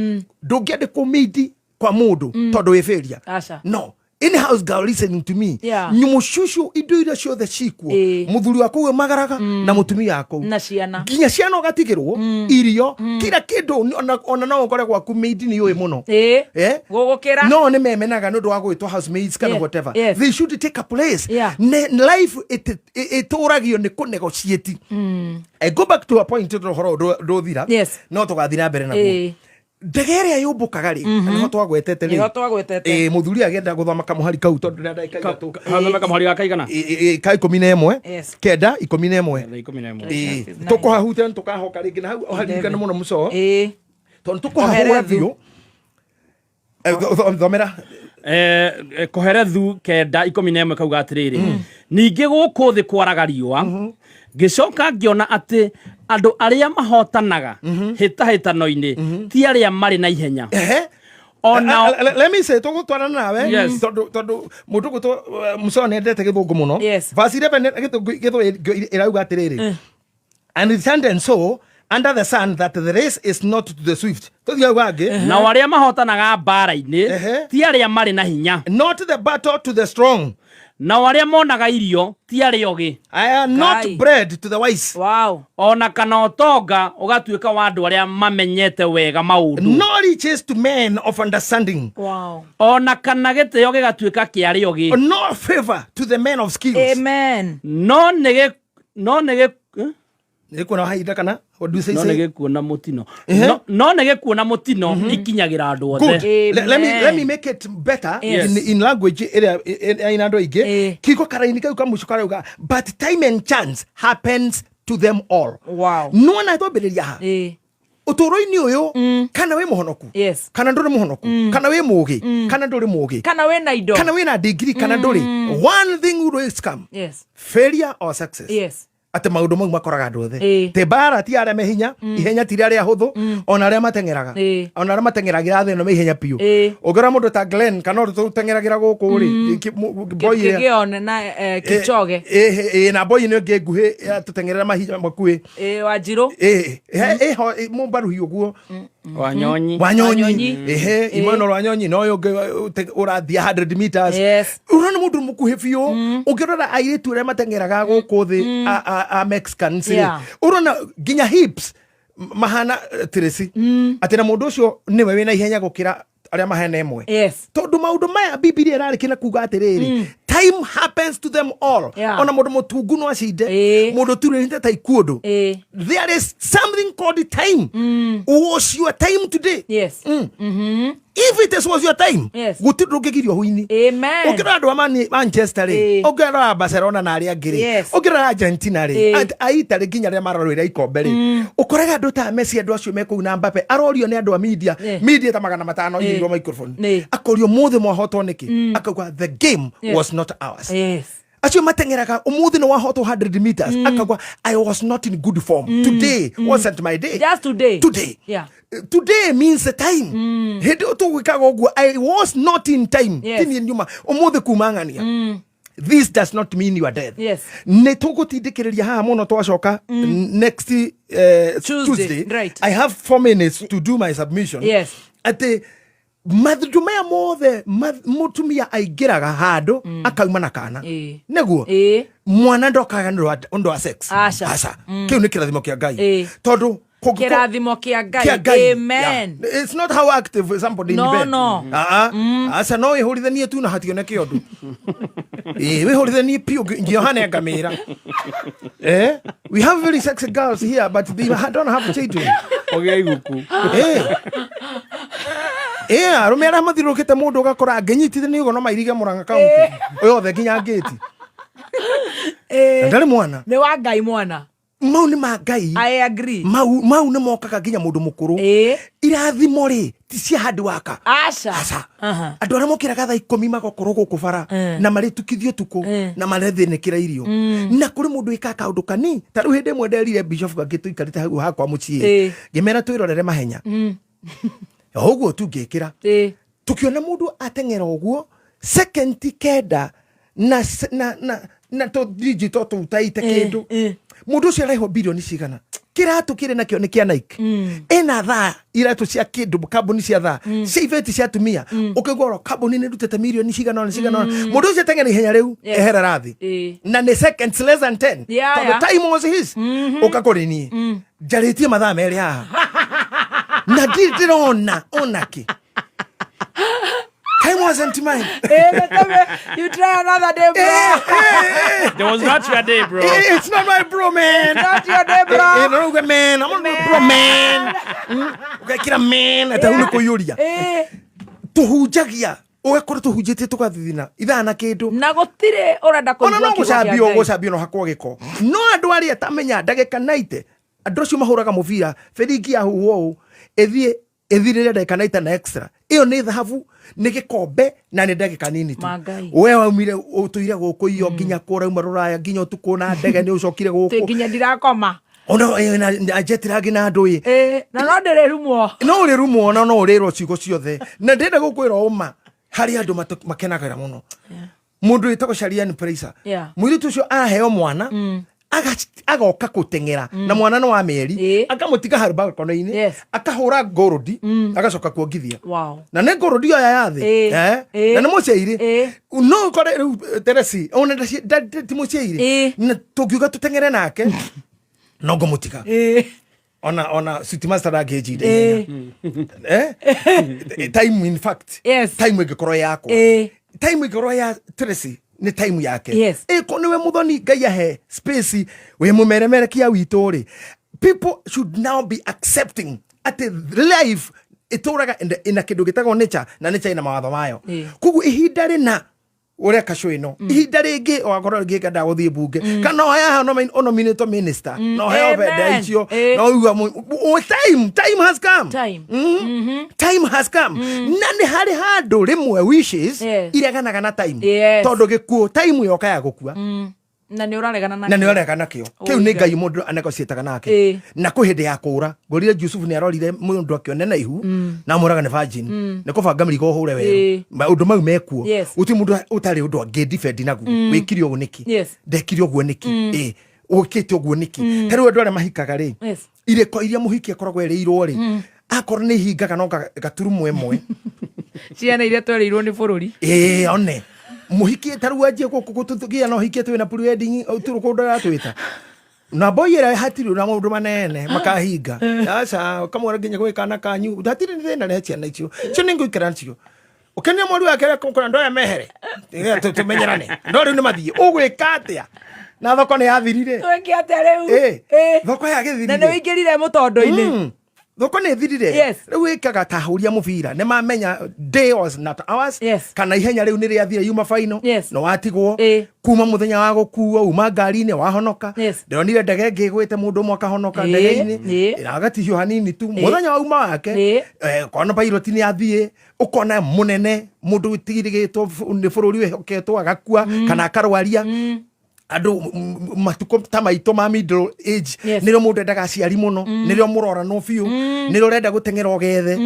ndũngĩende kũmĩidi kwa mũndũ tondũ wĩbĩria no in-house girl listening to me nyumushushu indo ira ciothe cikwo muthuri wako we magaraga na mutumia wako na ciana nginya ciana ugatigirwo irio kila kindu ona no ngore gwaku maid ni yoe muno gugukira no ne memenaga no ndo gwitwa housemaids kana whatever they should take a place life it oragio ni ku negotiate I go back to a point do thira no tugathira mbere naguo Degeria yumbukaga ri niho twagwetete ri muthuri agenda guthoma kamuhari kau tondu nda ndika tu hathoma kamuhari ga kaigana kai 11 kenda 11 tukohahuta tukahoka ringi na hau harikana muno muco tondu tukohahuthio thomera koherethu kenda 11 kauga atiriri ningi guku thi kwaraga riua gicoka ngiona ati andu aria mahotanaga hitahitano-ini ti aria mari na ihenya let me say tugutwarana nawe tondu mundu gutu musone ndete githungu muno verse 11 githu irauga atiriri and it and so under the sun that the race is not to the swift na waria mahotanaga mbara-ini ti aria mari na hinya not the battle to the strong na waria monaga irio ti ari ogi I am not bread to the wise ona kana otonga ugatuika wa andu aria mamenyete wega maundu knowledge is to men of understanding ona kana gitio gigatuika kiari ogi no favor to the men of skills amen no nege Nikuona haida kana what do you say no nege kuona mutino no nege kuona mutino ikinyagira andu othe let me make it better in language in andu ingi kiko karaini kau kamushukara uga but time and chance happens to them all no na tobereria ha utoro-ini uyu kana we muhonoku kana nduri muhonoku kana we mugi kana nduri mugi kana we na indo kana we na degree kana nduri one thing will always come failure or success ate maundu mau makoraga andu othe te bara ti aria mehinya ihenya ti aria huthu ona aria matengeraga ona aria matengeragira thĩ ĩno ihenya piu ũngĩra mũndũ ta Glenn kana tengeragira gũkũ ri boy kigione na Kichoge na boy nĩ ũngĩ nguhĩ tũtengerera mahinya makuĩ Wanjiru ho mũmbaruhi ũguo Wanyonyi Emmanuel Wanyonyi no ũrathia 100 meters urona mũndũ mũkuhĩ biũ ũngĩrora airĩtu arĩa matengeraga gũkũ thĩ a Mexicans urona ginya hips mahana Tracy atena mundu ucio niwe wina ihenya gukira aria mahana emwe tondu maundu maya Biblia irarikina kuga atiriri time happens to them all ona mundu mutungu no acinde mundu turenite ta ikuondo there is something called time was your time today if it was your time gutiru ngigirio huini ukira andu amani Manchester ri ukira Barcelona na aria ngiri ukira Argentina ri aita ri ginya ria marorwira ikombe ri ukorega andu ta Messi andu acio mekuu na Mbappe arorio ni andu a media ta 500 iro microphone akorio muthe mwahotwo niki akauga the game was not ours acio matengeraga umuthi no wahotwo 100 meters akauga I was not in good form today wasn't my day just today today means the time hindi to wikaga oguo I was not in time kini nyuma umuthi kumangania this does not mean you are dead ne tugutindikiriria haha muno twacoka next Tuesday I have 4 minutes to do my submission ati mathundo maya mothe mutumia aingiraga handu akauma na kana neguo mwana ndokaga ndu wa sex aca kiu ni kirathimo kia Ngai tondu kirathimo kia Ngai amen it's not how active somebody in bed aca no ihurithanie tu na hatione kiondu wihurithanie piu ngiohane ngamira we have very sexy girls here but they don't have children ogeiguku rumera mathirukite mundu ugakora ngenyitithie ni ugo no mairiga Murang'a County oyothe nginya ngeti ndari mwana ni wa Ngai mwana mau ni magai. I agree. Mau ni mokaga nginya mundu mukuru. Irathimo ri ti cia handu waka. Aca. Andu ara mokiraga thaa 10 magokoro guku bara na maritukithio tuku na marethinekira irio. Na kuri mundu ika kaundu kani ta riu hindi mwe nderire Bishop ngituikarite hau hakwa mucii. Ngimera twirorere mahenya. Oguo tungikira. Tukiona mundu atengera oguo second kenda na to digital to utaite kindu. Mundu ucio araiho bilioni cigana. Kiratu kire nakio ni kia Nike. Ena thaa iratu cia kindu kambuni cia thaa. Cia cia tumia. Ukigoro kambuni ni rutete milioni cigana. Mundu ucio atengera ihenya riu ehera rathi. Na ni seconds less than 10. The time was his. Ukakore ni. Jaritie mathaa meri haha. Na ndirona onaki. Time wasn't mine. You try another day, bro. There was not your day, bro. It's not my bro, man. It's not your day, bro. No, man. I'm not bro, man. Okay, kira man. Ata hunu kuyuria. Tuhujagia. Ugakora tuhujite tukathithina. Ithana kindu. Na gutire urenda kujua kigo. Ona gusabio no hakwa giko. No andu ari atamenya ndagika naite. Andu acio mahuraga muvira. Feringi ya huo. Ethirire ndagika naita na extra. Iyo ni thahabu ni gikombe na ni ndagika nini tu. We waumire utuire guku iyo nginya kura uma ruraya nginya utuku na ndege ni ucokire guku. Nginya ndirakoma. Ona na jetiragi na ndui. Na no ndire rumo. No uri rumo na no uriro cigo ciothe. Na ndenda gukwira uma hari andu makenagara muno. Mundu itako Sharian Praisa. Mwiritu ucio aheo mwana. Agoka gutengera na mwana no wa meri akamutiga haru balcony-ini akahura gorodi agacoka kuongithia na ne gorodi ya yathi na muciiri no kore Teresi ona timuciiri na tugiuga tutengere nake no ngomutiga ona city master agejide time in fact time igikoro yako time igikoro ya Teresi ni time yake ko niwe muthoni Ngai ahe space we mumeremere kia wituri. People should now be accepting at life ituraga ina kindu gitago nature na nature ina mawatho mayo kugu ihinda rina uria kasho ino ihinda ringi wakoro ringi kada guthie bunge kana oya no nominate minister no he obeda icio no uga time has come. Time has come. Nani hari handu rimwe wishes ireganaga na time tondu gikuo time yoka ya gukua na ni uraregana nakio. Na ni uraregana nakio. Kiu ni Ngai mundu anako cietaga nake. Na ku hindi ya kura ngorire Yusuf ni arorire mundu akione na ihu na muraga ni virgin. Ni kubanga mirigo hure weru. Undu mau mekuo. Uti mundu utari undu angi defend nagu. Wikiri ogu niki. Ndekiri ogu niki. Ukite ogu niki. Taru andu ara mahikaga ri. Ire ko iria muhiki akoragwo ereirwo ri. Akorwo ni hingaga no gaturumu emwe. Ciana iria twereirwo ni bururi. One. Muhiki taru aje gututugia no hiki twina pre-wedding turukunda atwita na boyera hatiru na mundu manene makahinga aca kamwe nginya gwikana kanyu hatiri thina na hetia na icio cio ningu ikarancio ukenya mwaru akera kokora ndoya mehere tumenyerane ndo riu ni mathie ugwika atia na thoko ni yathirire tweki atia riu thoko yathirire na ni wingirire mutondo-ini thoko ni thirire riu ikaga tahuria mubira ni mamenya day was not ours kana ihenya riu ni riathire yuma final no watigwo kuma muthenya wa gukuo uma ngari-ini wahonoka ndonire ndege ngigwite mundu mwaka honoka ndege-ini agatihio hanini tu muthenya wa uma wake kona pilot ni athie ukona munene mundu tigirigitwo ni bururi wehoketwo agakua kana akarwaria andu matuko ta maito ma middle age nirio mundu endaga ciari muno nirio murora no fiu nirio renda gutengera ogethe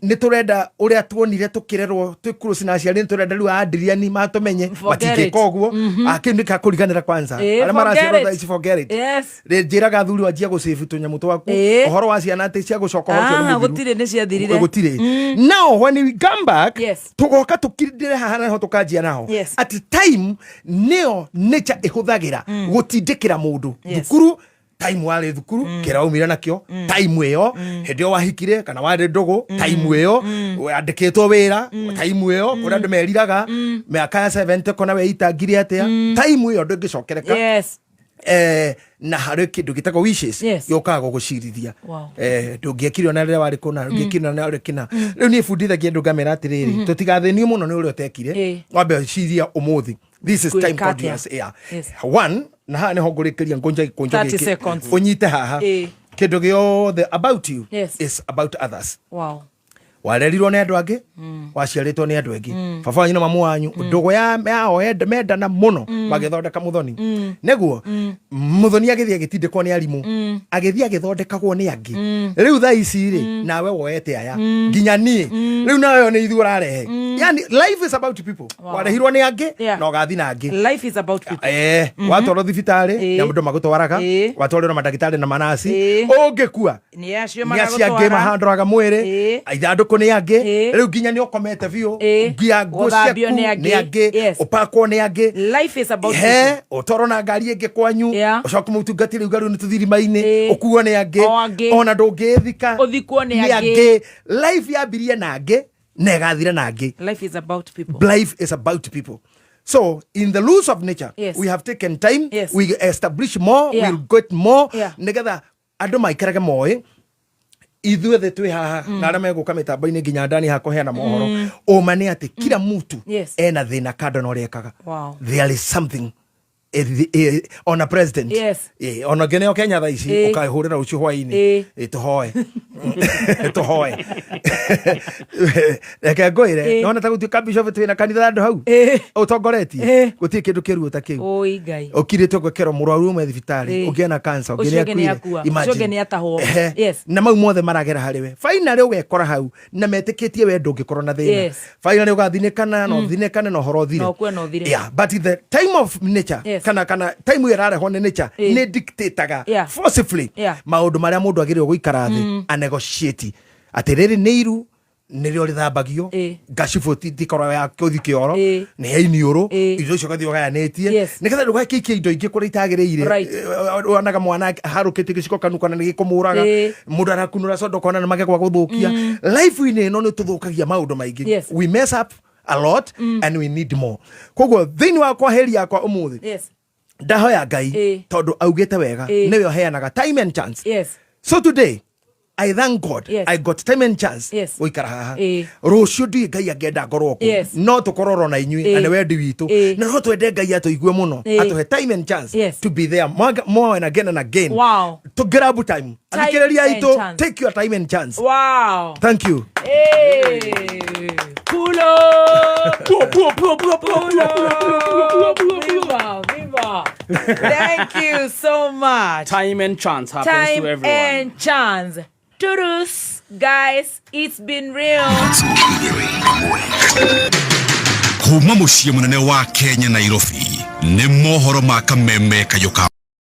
ni turenda uria tuonire tukirerwo twikurusi na ciari ni turenda riu Adriani matumenye matingika oguo akindika kuriganira kwanza ara maraciro is forget it njiraga thuri wanjia gusave tunyamu twaku uhoro wa ciana ati cia gucoka hocio gutire ni ciathirire gutire now when we come back tugoka tukirindire haha ho tukanjia naho at time neo nature ihuthagira gutindikira mundu thukuru time wale thukuru kera umira nakio time eyo hindi o wahikire kana wari ndogo time eyo andikitwo wira time eyo kuria andu meriraga miaka ya 70 kona we itangiri atia time eyo ndungicokereka na hari kindu gitagwo wishes yokaga gugucirithia ndungiekire ona riria wari kuna ndungikire ona uri kina riu ni fundithagia andu ngamera atiriri tutigathenio muno ni uri utekire wambe ciria umuthi. This is time called yes. One, na haha niho ngurikiria ngonja 30 seconds unyite haha kindu giothe about you is about others. Wow. Warerirwo nĩ andũ angĩ waciarĩtwo nĩ andũ angĩ baba wanyu na mamu wanyu ndogo yao mendana muno magĩthondeka mũthoni nĩguo mũthoni agĩthiĩ agĩtindĩkwo nĩ arimũ agĩthiĩ agĩthondekagwo nĩ angĩ rĩu thaa ici rĩ nawe woete aya nginya niĩ rĩu nawe nĩ ithuĩ ũrarehe yani life is about people. Warehirwo nĩ angĩ na ũgathi na angĩ. Life is about people. Watwarwo thibitarĩ na mũndũ magũtwaraga watwarwo na mandagĩtarĩ na manasi ũngĩkua nĩ acio angĩ mahandũraga mwĩrĩ ithandũkũ nĩ angĩ rĩu nginya nĩ ũkomete biũ ngia nguo ciaku nĩ angĩ ũpakwo nĩ angĩ. Life is about people. ũtwarwo na ngari ĩngĩ kwanyu ũcoke mũtungatĩre ugaru nĩ tũthirima-inĩ ũkuo nĩ angĩ ona ndũngĩthika ũthikwo nĩ angĩ. Life yambirie na angĩ na ĩgathira na angĩ. Life is about people. Life is about people. So in the laws of nature we have taken time, we establish more, we'll get more nigetha andũ maikarage moĩ ithuĩ thĩ twĩ haha na arĩa megũka mĩtambo-inĩ nginya ndani hakũheana mohoro ũma nĩ atĩ kila mtu ena thĩna kando na ũrĩa ekaga. There is something on a president. Ona ngene o Kenya thaa ici ũkaihũrĩra rũciũ hwaĩ-inĩ tũhoe reke ngwĩre nona ta gũtuĩka bishop twĩna kanitha andũ hau ũtongoretie gũtirĩ kĩndũ kĩruo ta kĩu ũkirĩte ũgwekerwo mũrwaru ũmwe thibitarĩ ũngĩ ena cancer ũngĩ nĩ akuire na mau mothe maragera harĩ we finally ũgekora hau na metĩkĩtie we ndũngĩkorwo na thĩna finally ũgathinĩkana na ũthinĩkane na ũhoro ũthire. But the time of nature kana time ĩrarehwo nĩ nature nĩ dictator forcibly maũndũ marĩa mũndũ agĩrĩirwo gũikara thĩ a negotiate atĩ rĩrĩ nĩ iru nĩrĩo rĩthambagio ngacibu tikorwo ya kũthi kĩoro nĩ heiniũrũ indo icio gathi ũgayanĩtie nĩgetha ndũgakĩikia indo ingĩ kũrĩa itagĩrĩire wonaga mwana harũkĩtie gĩciko kanukana nĩ gĩkũmũraga mũndũ arakunũra condo kona nĩ magegwa gũthũkia. Life-inĩ ĩno nĩ tũthũkagia maũndũ maingĩ. We mess up a lot and we need more. Koguo thĩinĩ wa kwaheri yakwa ũmũthĩ ndahoya Ngai tondũ augĩte wega nĩwe ũheanaga time and chance. So today I thank God I got time and chance gũikara haha rũciũ ndiĩ Ngai angĩenda ngorwo kuo no tũkorwo na inyuĩ na nĩ wendi witũ na no twende Ngai atũigue mũno atũhe time and chance to be there more and again to grab time. Athikĩrĩria aitũ, take your time and chance. Thank you. Thank you so much. Time and chance happens to everyone. Time and chance. Toodles, guys, it's been real. Kuma muciĩ mũnene wa Kenya Nairobi nĩ mohoro ma kameme kayoka.